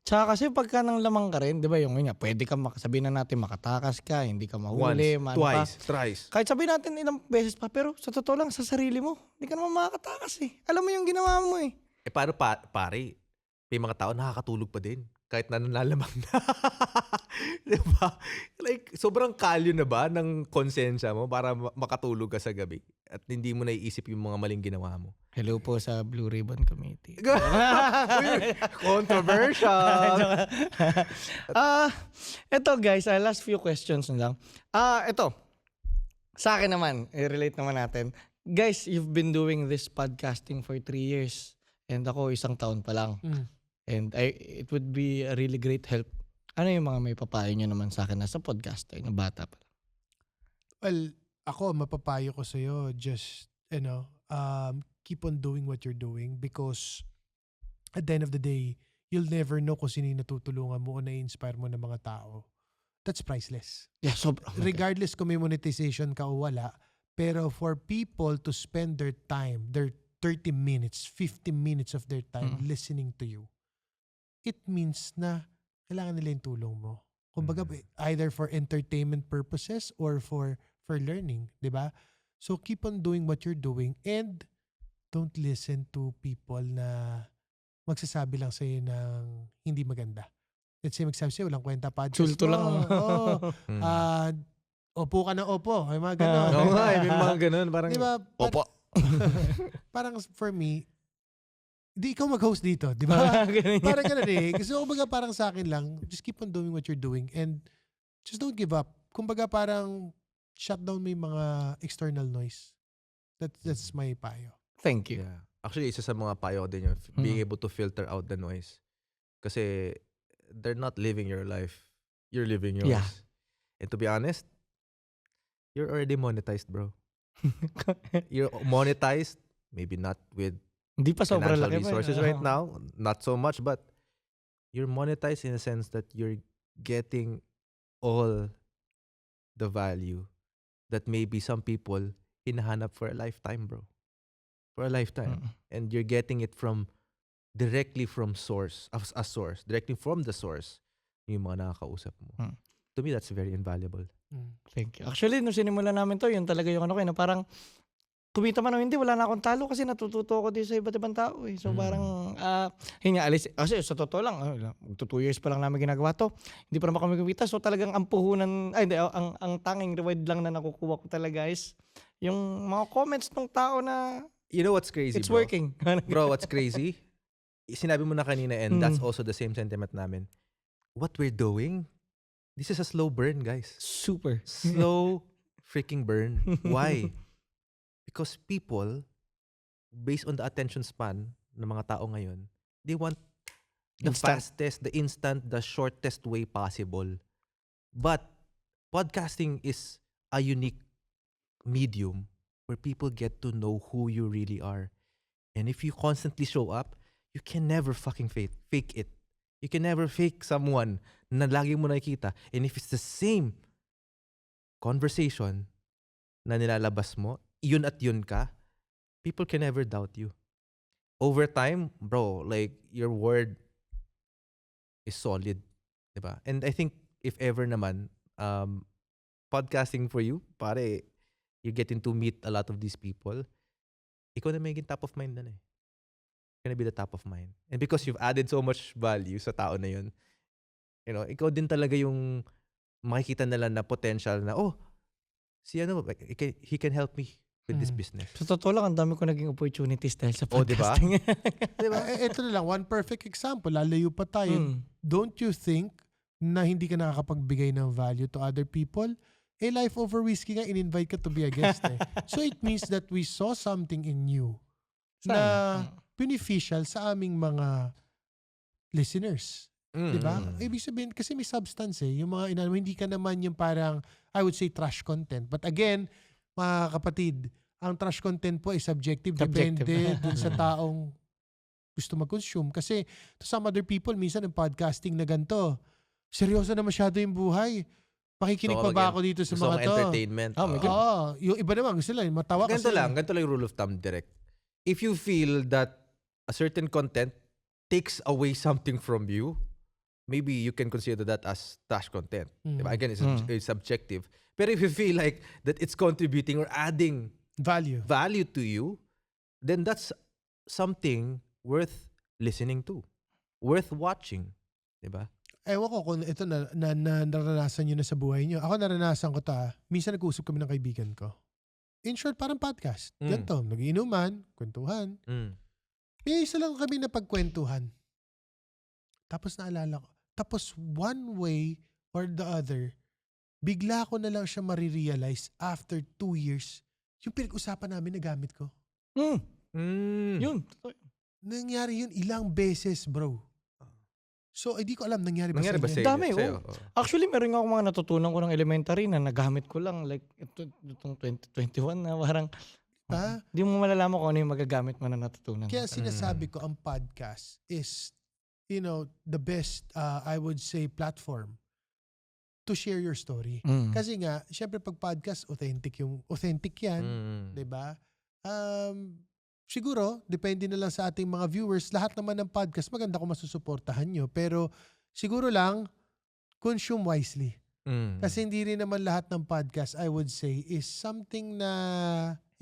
Speaker 2: Tsaka kasi pagka nang lamang ka rin, di ba yung nga, pwede ka sabihin na natin makatakas ka, hindi ka mahuli,
Speaker 3: Once, twice, thrice.
Speaker 2: Kahit sabihin natin ilang beses pa, pero sa totoo lang, sa sarili mo, hindi ka naman makakatakas eh. Alam mo yung ginawa mo eh.
Speaker 3: Paano pare, may mga tao nakakatulog pa din kahit nanlalamang na. Diba? Like, sobrang kalyo na ba ng konsensya mo para makatulog ka sa gabi at hindi mo naiisip yung mga maling ginawa mo?
Speaker 2: Hello po sa Blue Ribbon Committee.
Speaker 3: Controversial!
Speaker 2: Ito guys, last few questions na lang. Ito, sa akin naman, i-relate naman natin. Guys, you've been doing this podcasting for 3 years. And ako, 1 taon pa lang. And it would be a really great help. Ano yung mga may papayo nyo naman sa akin na sa podcaster, na bata pa?
Speaker 1: Well, ako, mapapayo ko sa'yo, just, keep on doing what you're doing because at the end of the day, you'll never know kung sino yung natutulungan mo o na-inspire mo ng mga tao. That's priceless.
Speaker 2: Yeah, sobrang.
Speaker 1: Regardless kung may monetization ka o wala, pero for people to spend their time, their 30 minutes, 50 minutes of their time listening to you, it means na kailangan nila yung tulong mo. Kumbaga, either for entertainment purposes or for learning, di ba? So keep on doing what you're doing and don't listen to people na magsasabi lang sa'yo ng hindi maganda. Let's say magsabi sa'yo, walang kwenta podcast.
Speaker 2: Sulto lang.
Speaker 1: Opo ka na opo. May mga ganon.
Speaker 3: Oo nga, may mga ganun. Parang,
Speaker 1: di ba?
Speaker 2: Opo.
Speaker 1: Parang for me, di ikaw mag-host dito, di ba? Parang ganun eh. So, kumbaga parang sa akin lang, just keep on doing what you're doing and just don't give up. Kumbaga parang shut down mo yung mga external noise. That's my payo.
Speaker 2: Thank you.
Speaker 3: yeah. Actually, isa sa mga payo ko din yun, being able to filter out the noise. Kasi they're not living your life. You're living yours.
Speaker 2: Yeah.
Speaker 3: And to be honest, you're already monetized, bro. You're monetized, maybe not with
Speaker 2: Hindi pa sobrang
Speaker 3: financial
Speaker 2: laki pa.
Speaker 3: resources right now, not so much, but you're monetized in a sense that you're getting all the value that maybe some people hinahanap for a lifetime, bro. For a lifetime.
Speaker 2: Mm.
Speaker 3: And you're getting it from directly from source, as a source, directly from the source, yung mga nakakausap mo.
Speaker 2: Mm.
Speaker 3: To me, that's very invaluable.
Speaker 2: Thank you. Actually, nung sinimulan namin to, yun talaga yung ano ko, na parang kumita man o hindi, wala na akong talo kasi natututo ako din sa iba't ibang tao. Eh. So parang, yun nga, kasi sa totoo lang, 2 years pa lang namin ginagawa to. Hindi pa naman kami kumita. So talagang ang puhunan, hindi, ang tanging reward lang na nakukuha ko talaga is yung mga comments ng tao na
Speaker 3: You know what's crazy,
Speaker 2: it's
Speaker 3: bro?
Speaker 2: working.
Speaker 3: Bro, what's crazy? Sinabi mo na kanina, and that's also the same sentiment namin. What we're doing, this is a slow burn, guys.
Speaker 2: Super.
Speaker 3: Slow freaking burn. Why? Because people, based on the attention span ng mga tao ngayon, they want the
Speaker 2: Instant.
Speaker 3: fastest, the instant, the shortest way possible. But podcasting is a unique medium where people get to know who you really are. And if you constantly show up, you can never fucking fake it. You can never fake someone na lagi mo nakikita. And if it's the same conversation na nilalabas mo, yun at yun ka, people can never doubt you. Over time, bro, like, your word is solid. Diba? And I think, if ever naman, podcasting for you, pare, you're getting to meet a lot of these people, ikaw na magiging top of mind na eh. You're gonna be the top of mind. And because you've added so much value sa tao na yun, you know, ikaw din talaga yung makikita nila na potential na, oh, si ano, he can help me with this business.
Speaker 2: Sa totoo lang, ang dami ko naging opportunities dahil sa
Speaker 3: Oh, diba?
Speaker 2: podcasting.
Speaker 1: Diba? Ito na lang, one perfect example. Lalayo pa tayo. Don't you think na hindi ka nakakapagbigay ng value to other people? Life Over Whiskey nga, in-invite ka to be a guest eh. So it means that we saw something in you na beneficial sa aming mga listeners. Diba? Ibig sabihin, kasi may substance eh. Yung mga hindi ka naman yung parang, I would say, trash content. But again, mga kapatid, ang trash content po ay subjective. Depende dun sa taong gusto mag-consume. Kasi to some other people, minsan ang podcasting na ganito, seryoso na masyado yung buhay. Pakikinig pa ba ako dito sa mga to?
Speaker 3: Entertainment.
Speaker 1: Yung iba naman, gusto lang, matawa
Speaker 3: Ganito
Speaker 1: kasi.
Speaker 3: lang yung rule of thumb, direct. If you feel that a certain content takes away something from you, maybe you can consider that as trash content. Diba? Again, it's subjective. But if you feel like that it's contributing or adding
Speaker 1: value
Speaker 3: to you, then that's something worth listening to, worth watching. Diba?
Speaker 1: Ewan ko kung ito na naranasan nyo na sa buhay nyo. Ako naranasan ko ta. Minsan nag-uusap kami ng kaibigan ko. In short, parang podcast. Ganito, nag-iinuman, kwentuhan. May isa lang kami na pagkwentuhan. Tapos naalala ko. Tapos one way or the other, bigla ko na lang siya marirealize after 2 years, yung pinag-usapan namin na gamit ko.
Speaker 2: Yun.
Speaker 1: Nangyari yun ilang beses, bro. So, hindi ko alam, nangyari ba
Speaker 3: Nangyari ba
Speaker 1: sa'yo?
Speaker 3: sa'yo?
Speaker 2: Dami,
Speaker 3: Sa'yo?
Speaker 2: Actually, meron nga ako mga natutunan ko ng elementary na nagamit ko lang. Like, itong 2021 na parang, di mo malalaman kung ano yung magagamit mo na natutunan.
Speaker 1: Kaya sinasabi ko, ang podcast is, you know, the best, I would say, platform to share your story. Kasi nga, syempre pag podcast, authentic yan. Diba? Siguro, depende na lang sa ating mga viewers. Lahat naman ng podcast, maganda kung masusuportahan nyo. Pero siguro lang, consume wisely. Kasi hindi rin naman lahat ng podcast, I would say, is something na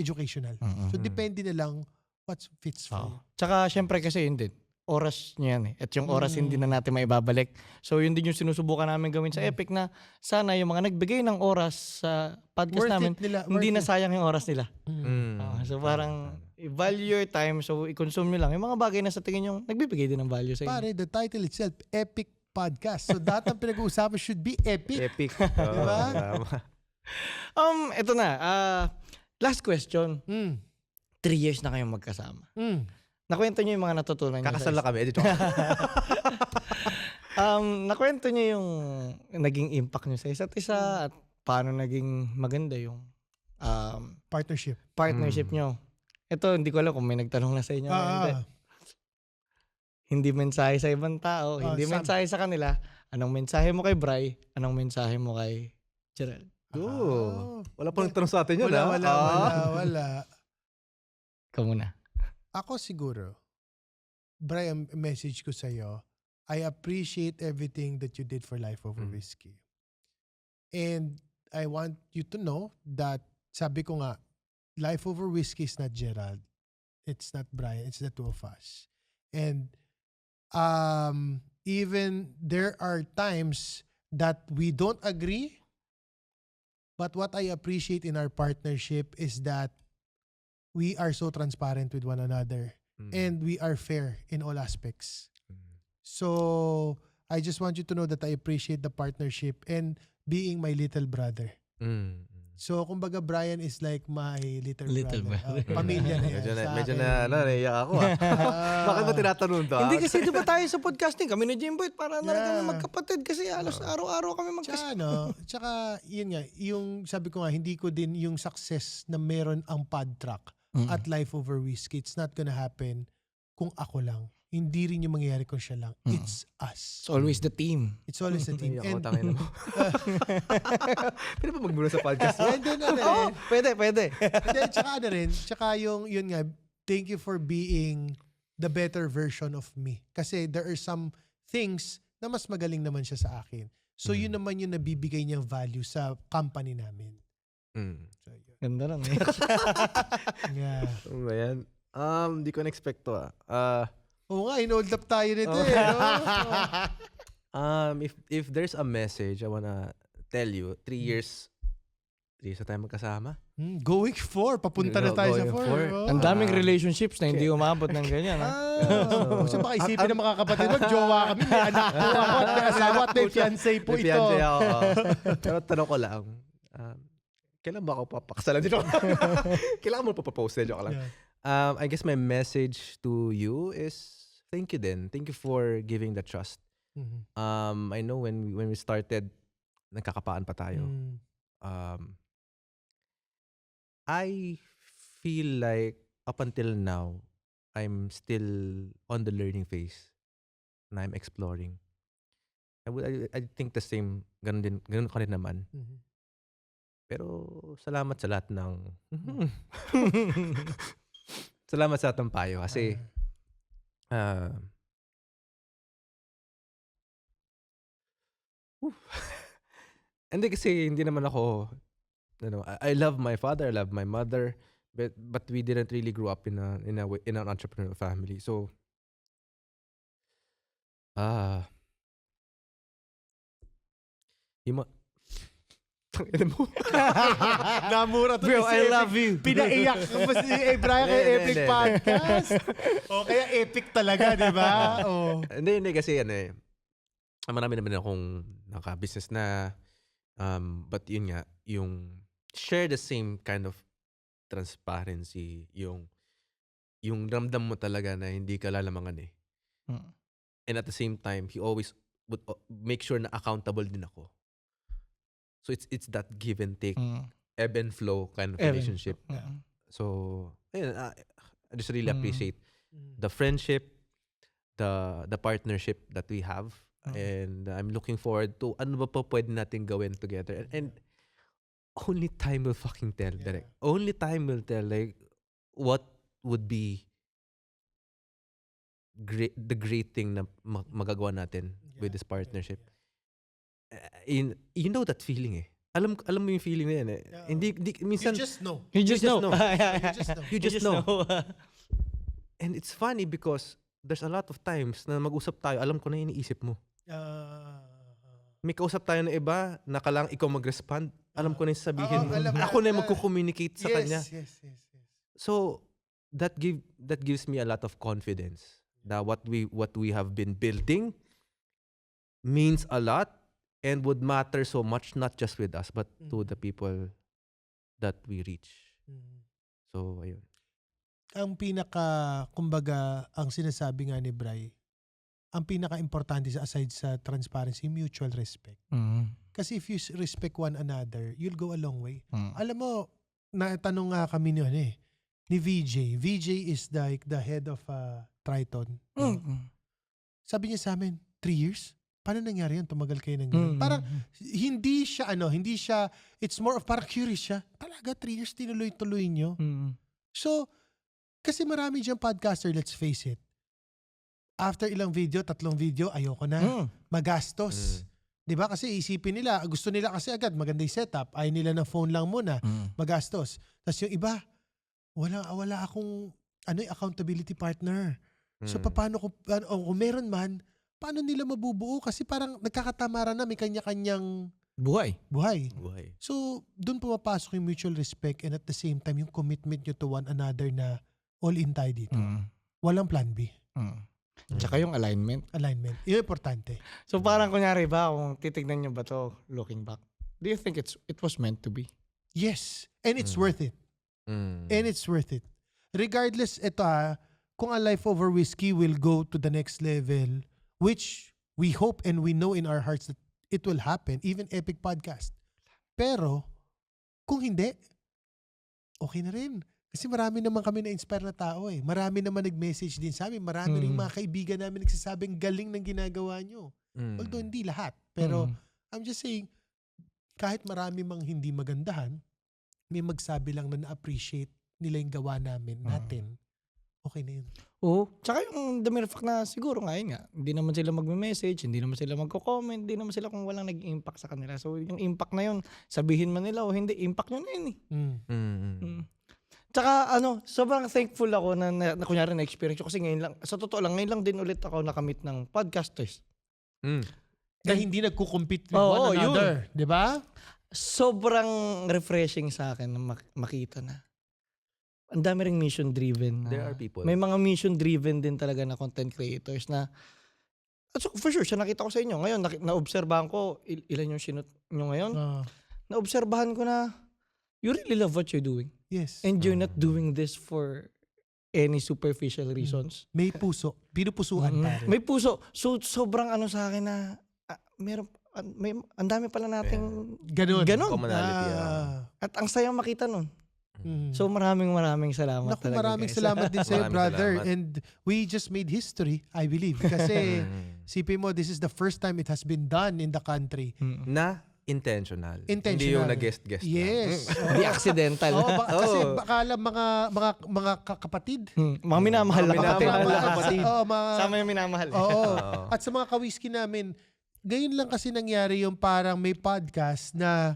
Speaker 1: educational. So, depende na lang what fits for you.
Speaker 2: Tsaka, syempre kasi yun din. Oras niya yan eh. At yung oras hindi na natin maibabalik. So, yun din yung sinusubukan namin gawin sa Epic na sana yung mga nagbigay ng oras sa podcast namin, hindi na sayang yung oras nila. So, parang value your time. So, i-consume nyo lang. Yung mga bagay na sa tingin nyo, nagbibigay din ng value sa inyo.
Speaker 1: Pare, the title itself, Epic Podcast. So, dati ang pinag-uusapan should be epic.
Speaker 3: Epic.
Speaker 1: Diba?
Speaker 2: Ito na. Last question. 3 years na kayong magkasama. Nakwento niyo yung mga natutunan niyo.
Speaker 3: Kakasal na kami.
Speaker 2: Nakwento niyo yung naging impact niyo sa isa't isa at paano naging maganda yung partnership niyo. Ito, hindi ko alam kung may nagtanong na sa inyo. Hindi mensahe sa ibang tao, hindi mensahe sa kanila. Anong mensahe mo kay Bri? Anong mensahe mo kay Gerald?
Speaker 3: Wala pa nagtanong sa atin yun,
Speaker 1: Wala.
Speaker 2: Ikaw muna.
Speaker 1: Ako siguro, Brian, message ko sa'yo, I appreciate everything that you did for Life Over Whiskey. And I want you to know that, sabi ko nga, Life Over Whiskey is not Gerald. It's not Brian. It's the two of us. And even there are times that we don't agree, but what I appreciate in our partnership is that we are so transparent with one another and we are fair in all aspects. So I just want you to know that I appreciate the partnership and being my little brother. So kumbaga Brian is like my little brother. Pamilya na yan.
Speaker 3: Medyo naiyak ako. Bakit ba tinatanong to?
Speaker 2: Hindi kasi diba tayo sa podcasting, kami ni Jimbo, para na kami magkapatid kasi halos araw-araw kami magkasama.
Speaker 1: Tsaka yun nga, yung sabi ko nga, hindi ko din yung success na meron ang Podtrack at Life Over Whiskey. It's not gonna happen kung ako lang. Hindi rin yung mangyayari kung siya lang. It's us.
Speaker 2: It's always the team.
Speaker 1: It's always the team.
Speaker 3: Ako, tangin mo. Pwede pa magmula sa podcast?
Speaker 2: Pwede.
Speaker 1: Tsaka yun nga, thank you for being the better version of me. Kasi there are some things na mas magaling naman siya sa akin. So yun naman yung nabibigay niyang value sa company namin. So, yun.
Speaker 2: Ganda lang
Speaker 1: Yeah.
Speaker 3: Ano ba yan? Di ko na-expect to
Speaker 1: Oo nga, inold up tayo nito eh. No?
Speaker 3: If there's a message I wanna tell you, 3 years na tayo magkasama.
Speaker 1: Going 4. Papunta na tayo sa 4.
Speaker 2: Ang daming relationships na hindi umabot ng ganyan.
Speaker 1: So baka isipin ng mga kapatid mo, jowa kami, may anak po ako, at may asawa at may fiancé po
Speaker 3: May
Speaker 1: ito.
Speaker 3: fiancé ako. Pero tanong ko lang, kailan ba ako papakasalan dito? Kailangan mo papapose na, joke lang.
Speaker 1: Yeah.
Speaker 3: I guess my message to you is thank you then. Thank you for giving the trust. I know when we started, nagkakapaan pa tayo. I feel like up until now, I'm still on the learning phase and I'm exploring. I think the same, ganun ka rin naman. Pero salamat sa lahat ng salamat sa atong payo kasi hindi kasi hindi naman ako I love my father, I love my mother, but we didn't really grow up in an entrepreneurial family. So yung
Speaker 1: Namura to.
Speaker 2: Bro, I love you.
Speaker 1: Pinaiyak ka pa si Brian kay Epic Podcast. O kaya epic talaga, di ba?
Speaker 3: Hindi kasi marami naman akong naka-business na but yun nga, yung share the same kind of transparency, yung ramdam mo talaga na hindi ka lalamangan eh. And at the same time, he always would make sure na accountable din ako. So it's that give and take, ebb and flow kind of relationship. So ayun, I just really appreciate the friendship, the partnership that we have, and I'm looking forward to ano ba pa pwede natin gawin together. And only time will fucking tell, Derek. Only time will tell like what would be the great thing na magagawa natin with this partnership. You know that feeling eh. Alam mo yung feeling na yan eh. Hindi minsan
Speaker 1: You just know.
Speaker 2: You just know.
Speaker 3: You just know. And it's funny because there's a lot of times na mag-usap tayo, alam ko na iniisip mo. May kausap tayo na iba, nakalang ikaw mag-respond, alam ko na yung sabihin mo. Ako na yung magko-communicate sa kanya.
Speaker 1: Yes.
Speaker 3: So that gives me a lot of confidence that what we have been building means a lot and would matter so much, not just with us, but to the people that we reach. So, ayun.
Speaker 1: Ang kumbaga, ang sinasabi nga ni Bri, ang pinaka-importante aside sa transparency, mutual respect. Kasi if you respect one another, you'll go a long way. Alam mo, natanong nga kami ni VJ. VJ is like the head of Triton. Sabi niya sa amin, 3 years? paano nangyari yan? Tumagal kayo ng ganun. Parang, hindi siya, it's more of parang curious siya. Talaga, 3 years tinuloy-tuloy nyo. So, kasi marami diyang podcaster, let's face it. After ilang video, 3 video, ayoko na. Magastos. 'Di ba? Kasi isipin nila, gusto nila kasi agad maganda yung setup. Ayaw nila ng phone lang muna. Magastos. Tapos yung iba, wala akong accountability partner. So paano kung meron man, paano nila mabubuo? Kasi parang nagkakatamaran na, may kanya-kanyang
Speaker 2: Buhay.
Speaker 1: buhay. So, doon pumapasok yung mutual respect and at the same time, yung commitment nyo to one another na all in tayo dito. Walang plan B.
Speaker 2: Tsaka yung alignment.
Speaker 1: Alignment. Yun importante.
Speaker 2: So parang kunyari ba, kung titignan nyo ba to looking back, do you think it was meant to be?
Speaker 1: Yes. And it's worth it. And it's worth it. Regardless, ito kung a Life Over Whiskey will go to the next level, which we hope and we know in our hearts that it will happen, even Epic Podcast. Pero, kung hindi, okay na rin. Kasi marami naman kami na-inspire na tao eh. Marami naman nag-message din sa amin. Marami rin mga kaibigan namin nagsasabing galing ng ginagawa nyo. Although hindi lahat. Pero, I'm just saying, kahit marami mang hindi magandahan, may magsabi lang na na-appreciate nila yung gawa natin. Okay na yun.
Speaker 2: Oo. Tsaka yung the mere fact na siguro nga, hindi naman sila magme-message, hindi naman sila magko-comment, hindi naman sila kung walang nag-impact sa kanila. So yung impact na yun, sabihin man nila o hindi, impact nyo na yun eh. Tsaka sobrang thankful ako na kunyari na-experience ko kasi ngayon lang, sa totoo lang, ngayon lang din ulit ako nakamit ng podcasters.
Speaker 1: Na hindi nagko-compete with one another. Di ba?
Speaker 2: Sobrang refreshing sa akin na makita na ang dami ring mission-driven.
Speaker 3: There are people.
Speaker 2: May mga mission-driven din talaga na content creators na so for sure, siya nakita ko sa inyo. Ngayon, na-obserbahan ko, ilan yung sinut nyo ngayon? Na-obserbahan ko na you really love what you're doing.
Speaker 1: Yes.
Speaker 2: And you're not doing this for any superficial reasons.
Speaker 1: May puso. Pinupusuan pare.
Speaker 2: May puso. So, sobrang sa akin na ang dami pala nating
Speaker 1: Ganon.
Speaker 3: Commonality.
Speaker 2: At ang sayang makita nun. So maraming salamat
Speaker 1: Naku,
Speaker 2: talaga
Speaker 1: maraming
Speaker 2: guys.
Speaker 1: salamat din sa'yo,
Speaker 3: Maraming
Speaker 1: brother.
Speaker 3: salamat.
Speaker 1: And we just made history, I believe. Kasi, sipin mo, this is the first time it has been done in the country.
Speaker 3: Na intentional. Hindi
Speaker 1: Intentional.
Speaker 3: yung nag-guest-guest lang.
Speaker 1: Yes.
Speaker 2: Di accidental.
Speaker 1: Kasi baka lang mga kapatid.
Speaker 2: Mga minamahal na kapatid.
Speaker 3: kapatid.
Speaker 2: Sama yung minamahal.
Speaker 1: Oo. At sa mga kawiski namin, ngayon lang kasi nangyari yung parang may podcast na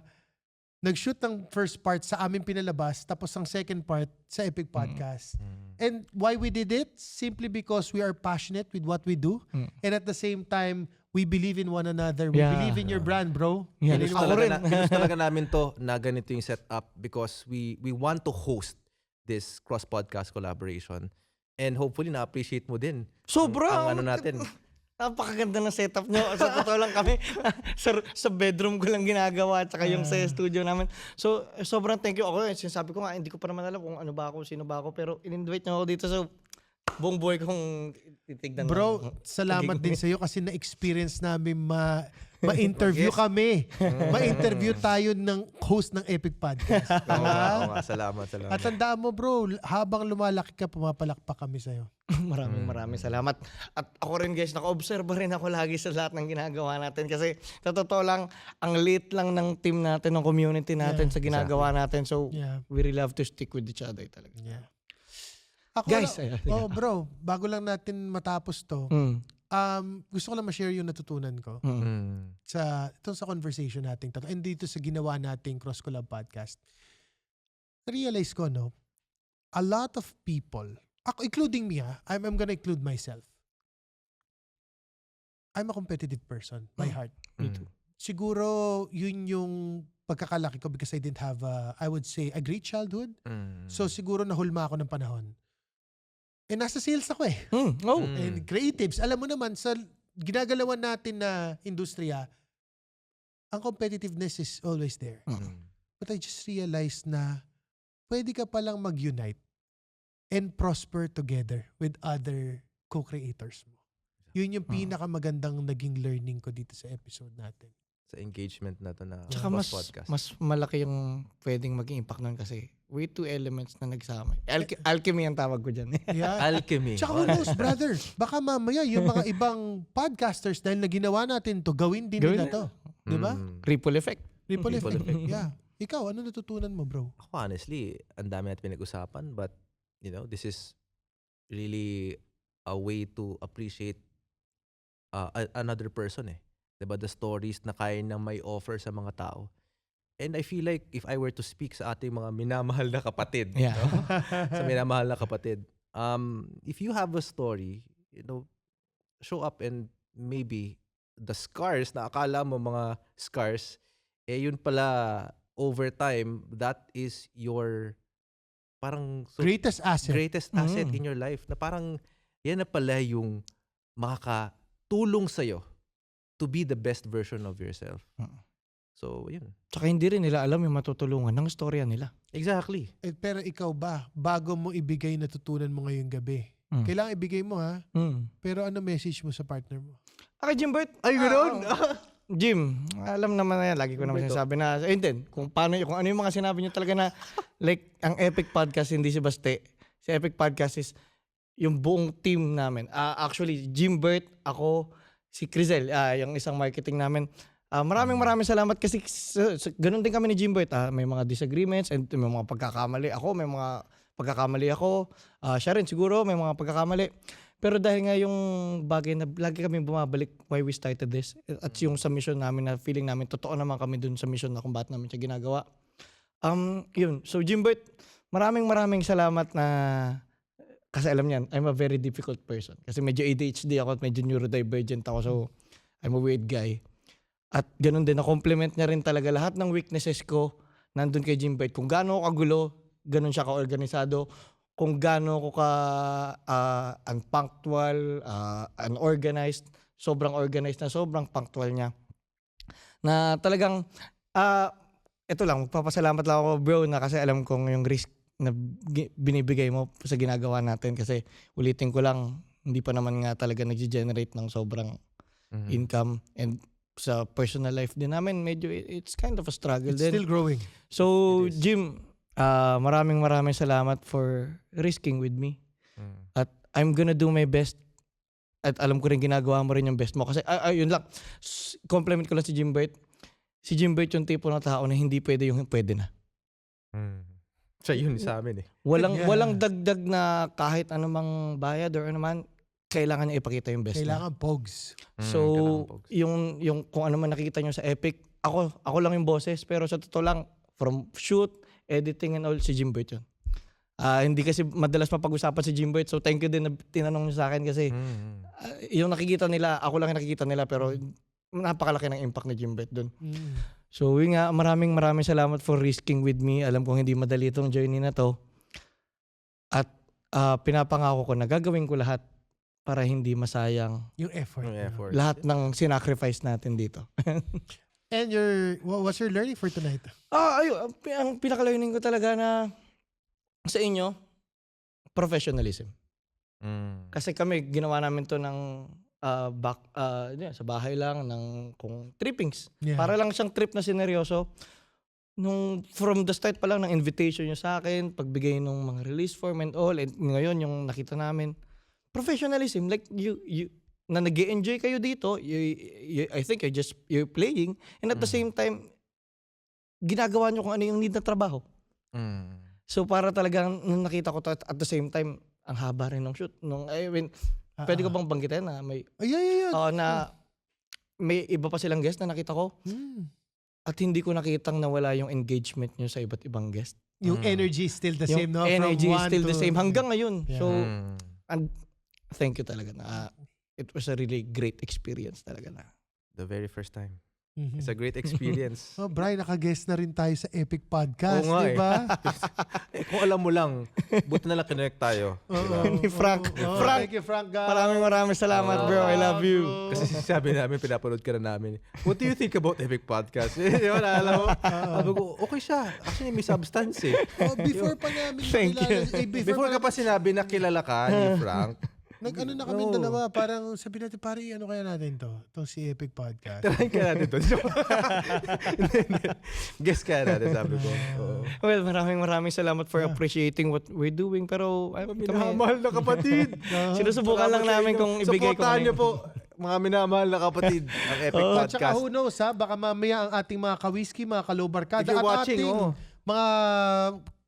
Speaker 1: nag-shoot ng first part sa aming pinalabas, tapos ang second part sa Epic Podcast. And why we did it? Simply because we are passionate with what we do. And at the same time, we believe in one another. We believe in your brand, bro.
Speaker 2: Yeah.
Speaker 3: Pinost talaga namin to na ganito yung setup because we want to host this cross-podcast collaboration. And hopefully na-appreciate mo din
Speaker 2: Sobra.
Speaker 3: ang natin.
Speaker 2: Napakaganda ng setup nyo. Sa totoo lang kami, sa bedroom ko lang ginagawa at saka yung sa studio namin. So, sobrang thank you. Ako, sinasabi ko nga, hindi ko pa naman alam kung ano ba ako, sino ba ako. Pero in-invite nyo ako dito. So, buong buhay kong titignan.
Speaker 1: Bro, salamat din sa'yo kasi na-experience namin ma-interview kami. Ma-interview tayo ng host ng Epic Podcast.
Speaker 3: Oo nga, salamat.
Speaker 1: At tandaan mo, bro, habang lumalaki ka, pumapalakpak kami sa'yo.
Speaker 2: Maraming salamat. At ako rin guys, naka-observe rin ako lagi sa lahat ng ginagawa natin. Kasi sa totoo lang, ang late lang ng team natin, ng community natin sa ginagawa natin. So, we really love to stick with each other talaga.
Speaker 1: Yeah. Ako
Speaker 2: Guys,
Speaker 1: bro, bago lang natin matapos to, gusto ko lang ma-share yung natutunan ko sa conversation nating tatlo and dito sa ginawa nating Cross Collab Podcast. Realize ko, a lot of people, ako, including me, I'm gonna include myself. I'm a competitive person by heart.
Speaker 2: Me too.
Speaker 1: Siguro yun yung pagkakalaki ko because I didn't have I would say a great childhood. So siguro nahulma ako ng panahon. Nasa sales ako eh. And creatives. Alam mo naman, sa ginagalawan natin na industriya, ang competitiveness is always there. But I just realized na pwede ka palang mag-unite and prosper together with other co-creators mo. Yun yung pinakamagandang naging learning ko dito sa episode natin.
Speaker 3: sa engagement na to na
Speaker 2: Tsaka
Speaker 3: Boss Podcast.
Speaker 2: mas malaki yung pwedeng maging impact nun kasi we two elements na nagsama. Alchemy ang tawag ko dyan.
Speaker 1: Yeah.
Speaker 3: Alchemy.
Speaker 1: Tsaka who knows, brother, baka mamaya yung mga ibang podcasters dahil na ginawa natin to, gawin din nila to. Di ba?
Speaker 2: Ripple effect.
Speaker 1: Ripple
Speaker 3: Ripple
Speaker 1: effect.
Speaker 3: effect.
Speaker 1: Yeah. Ikaw, ano natutunan mo, bro?
Speaker 3: Ako honestly, ang dami natin pinag-usapan, but this is really a way to appreciate another person eh. Diba? The stories na kaya nang may offer sa mga tao. And I feel like if I were to speak sa ating mga minamahal na kapatid,
Speaker 2: Yeah.
Speaker 3: sa minamahal na kapatid, if you have a story, show up and maybe the scars na akala mo mga scars, yun pala over time, that is your parang
Speaker 1: Greatest asset.
Speaker 3: greatest asset in your life na parang yan na pala yung makakatulong sa'yo to be the best version of yourself. So, yun.
Speaker 2: Tsaka hindi rin nila alam yung matutulungan ng storya nila.
Speaker 3: Exactly.
Speaker 1: Pero ikaw ba, bago mo ibigay natutunan mo ngayong gabi, kailangan ibigay mo ha, pero ano message mo sa partner mo?
Speaker 2: Okay, Jimbert.
Speaker 3: Ay, ganoon?
Speaker 2: Jim, alam naman na yan. Lagi ko naman sinasabi na, din, kung ano yung mga sinabi niyo talaga na, like, ang Epic Podcast, hindi si Baste. Si Epic Podcast is yung buong team namin. Actually, Jimbert, ako, si Crizel, yung isang marketing namin. Maraming salamat kasi ganun din kami ni Jimbert. May mga disagreements and may mga pagkakamali. May mga pagkakamali ako. Siya rin siguro, may mga pagkakamali. Pero dahil nga yung bagay na lagi kami bumabalik why we started this at yung sa mission namin na feeling namin totoo naman kami dun sa mission na kung bakit namin siya ginagawa. Yun. So Jimbert, maraming salamat na kasi alam niyan, I'm a very difficult person. Kasi medyo ADHD ako at medyo neurodivergent ako. So I'm a weird guy. At ganun din, na-compliment niya rin talaga lahat ng weaknesses ko nandun kay Jimbert. Kung gaano ako kagulo, ganun siya ka-organisado. Kung gaano ako unpunctual, unorganized, sobrang organized na sobrang punctual niya. Na talagang, ito lang, magpapasalamat lang ako bro na kasi alam kong yung risk na binibigay mo sa ginagawa natin kasi ulitin ko lang, hindi pa naman nga talaga nag-generate ng sobrang income and sa personal life din namin, medyo it's kind of a struggle
Speaker 1: It's
Speaker 2: din.
Speaker 1: still growing.
Speaker 2: So, Jim, maraming salamat for risking with me. At I'm gonna do my best. At alam ko rin ginagawa mo rin yung best mo. Kasi, yun lang. Compliment ko lang si Jimbert. Si Jimbert yung tipo ng tao na hindi pwede yung pwede na.
Speaker 3: Siya yun sa amin eh.
Speaker 2: Walang dagdag na kahit anumang bayad or anuman, kailangan niya ipakita yung best
Speaker 1: Kailangan pogs.
Speaker 2: So, yung kung ano man nakikita nyo sa Epic, ako lang yung boses, pero sa totoo lang, from shoot, editing and all, si Jimbert yun. Hindi kasi madalas mapag-usapan si Jimbert, so thank you din na tinanong nyo sa akin kasi yung nakikita nila, ako lang yung nakikita nila, pero napakalaki ng impact ni Jimbert dun. So, yun nga, maraming salamat for risking with me. Alam kong hindi madali itong journey na to. At pinapangako ko na gagawin ko lahat para hindi masayang
Speaker 1: Yung effort.
Speaker 2: lahat ng sinacrifice natin dito.
Speaker 1: And what's your learning for tonight?
Speaker 2: Ang pinaka-learning ko talaga na sa inyo, professionalism. Kasi kami, ginawa namin to ng sa bahay lang, ng kung trippings.
Speaker 1: Yeah.
Speaker 2: Para lang siyang trip na sineryoso. From the start pa lang ng invitation nyo sa akin, pagbigay ng mga release form and all, and ngayon yung nakita namin, professionalism, like you na nag-enjoy kayo dito, I think you're playing, and at the same time, ginagawa nyo kung ano yung need na trabaho. So para talagang nung nakita ko to, at the same time, ang haba rin ng shoot. Pwede ko bang banggitin na may na may iba pa silang guest na nakita ko at hindi ko nakitang nawala yung engagement nyo sa iba't ibang guest.
Speaker 1: Yung energy is still the same, no?
Speaker 2: Yung energy is
Speaker 1: From
Speaker 2: still
Speaker 1: one
Speaker 2: the
Speaker 1: to-
Speaker 2: same hanggang ngayon.
Speaker 1: Yeah.
Speaker 2: So, and thank you talaga na it was a really great experience talaga na.
Speaker 3: The very first time.
Speaker 1: Mhm.
Speaker 3: It's a great experience.
Speaker 1: Oh, Brian, naka-guest na rin tayo sa Epic Podcast,
Speaker 3: Oo nga
Speaker 1: di ba?
Speaker 3: Kung alam mo lang, buti na lang connect tayo.
Speaker 1: Oo,
Speaker 2: Ni Frank.
Speaker 1: oo.
Speaker 2: Frank,
Speaker 1: Thank you, Frank. God.
Speaker 2: Maraming salamat, bro. I love you.
Speaker 3: Kasi sabi namin, pinapanood ka na namin. What do you think about Epic Podcast? Yun, alam mo? Sabi ko, okay siya. Actually, may substance eh.
Speaker 1: Oh, before pa namin
Speaker 2: Thank
Speaker 1: makilala-
Speaker 2: you.
Speaker 3: Before ka pa sinabi na kilala ka ni Frank,
Speaker 1: Nag-ano na kami dalawa, parang sabi natin, pare, ano kaya natin to? Itong si Epic Podcast.
Speaker 3: Try kaya natin to. Guess kaya natin, sabi ko. Oo.
Speaker 2: Well, maraming salamat for appreciating what we're doing. Pero
Speaker 3: Minamahal na kapatid.
Speaker 2: sinusubukan lang namin kung ibigay ko
Speaker 3: Supportahan
Speaker 2: ano
Speaker 3: niyo po, mga minamahal na kapatid, ang Epic
Speaker 1: At saka
Speaker 3: Podcast.
Speaker 1: who knows, ha? Baka mamaya ang ating mga ka-whiskey, mga kalobarkada,
Speaker 3: If you're
Speaker 1: at
Speaker 3: watching,
Speaker 1: ating
Speaker 3: oo.
Speaker 1: mga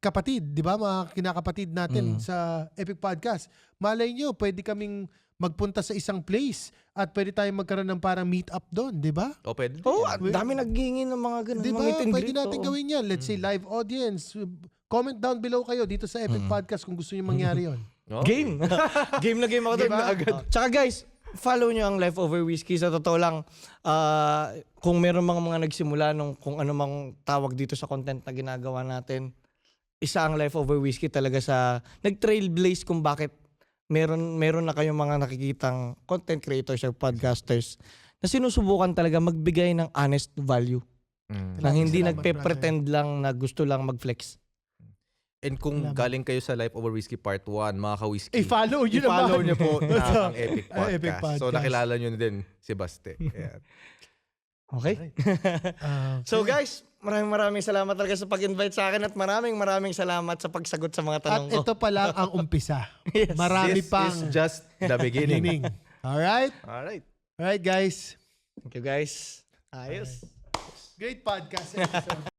Speaker 1: kapatid, di ba? Mga kinakapatid natin sa Epic Podcast. Malay nyo, pwede kaming magpunta sa isang place at pwede tayong magkaroon ng parang meet-up doon, di ba?
Speaker 3: O, pwede.
Speaker 2: Oh, dami nagingin ng mga ganun.
Speaker 1: Di
Speaker 2: mga
Speaker 1: ba?
Speaker 2: meet and
Speaker 1: Pwede
Speaker 2: greet,
Speaker 1: natin
Speaker 2: oo.
Speaker 1: gawin yan. Let's say live audience. Comment down below kayo dito sa Epic Podcast kung gusto nyo mangyari yon.
Speaker 3: Oh.
Speaker 2: Game. Game na game ako doon.
Speaker 1: Game na agad.
Speaker 2: Tsaka guys, follow nyo ang Life Over Whiskey. Sa totoo lang, kung meron mga nagsimula nung kung ano mang tawag dito sa content na ginagawa natin, isa ang Life Over Whiskey talaga sa nag-trailblaze kung bakit meron na kayong mga nakikitang content creators or podcasters na sinusubukan talaga magbigay ng honest value. Na hindi
Speaker 1: Salamat,
Speaker 2: nagpe-pretend lang na gusto lang mag-flex.
Speaker 3: And kung
Speaker 1: Salamat.
Speaker 3: galing kayo sa Life Over Whiskey Part 1, mga ka-whiskey,
Speaker 1: I-follow nyo
Speaker 3: i-follow
Speaker 1: naman.
Speaker 3: nyo po na ang Epic
Speaker 1: Ang Epic
Speaker 3: Podcast. So,
Speaker 1: Podcast.
Speaker 3: nakilala nyo din si Baste. Ayan.
Speaker 2: Okay? So guys, maraming salamat talaga sa pag-invite sa akin at maraming salamat sa pagsagot sa mga
Speaker 1: At
Speaker 2: tanong ko.
Speaker 1: ito pa lang ang umpisa.
Speaker 2: Yes.
Speaker 1: Marami
Speaker 3: This
Speaker 1: pang
Speaker 3: is just the beginning.
Speaker 1: beginning. Alright?
Speaker 3: Alright.
Speaker 1: Alright, guys.
Speaker 2: Thank you guys. Ayos.
Speaker 1: Great podcast episode.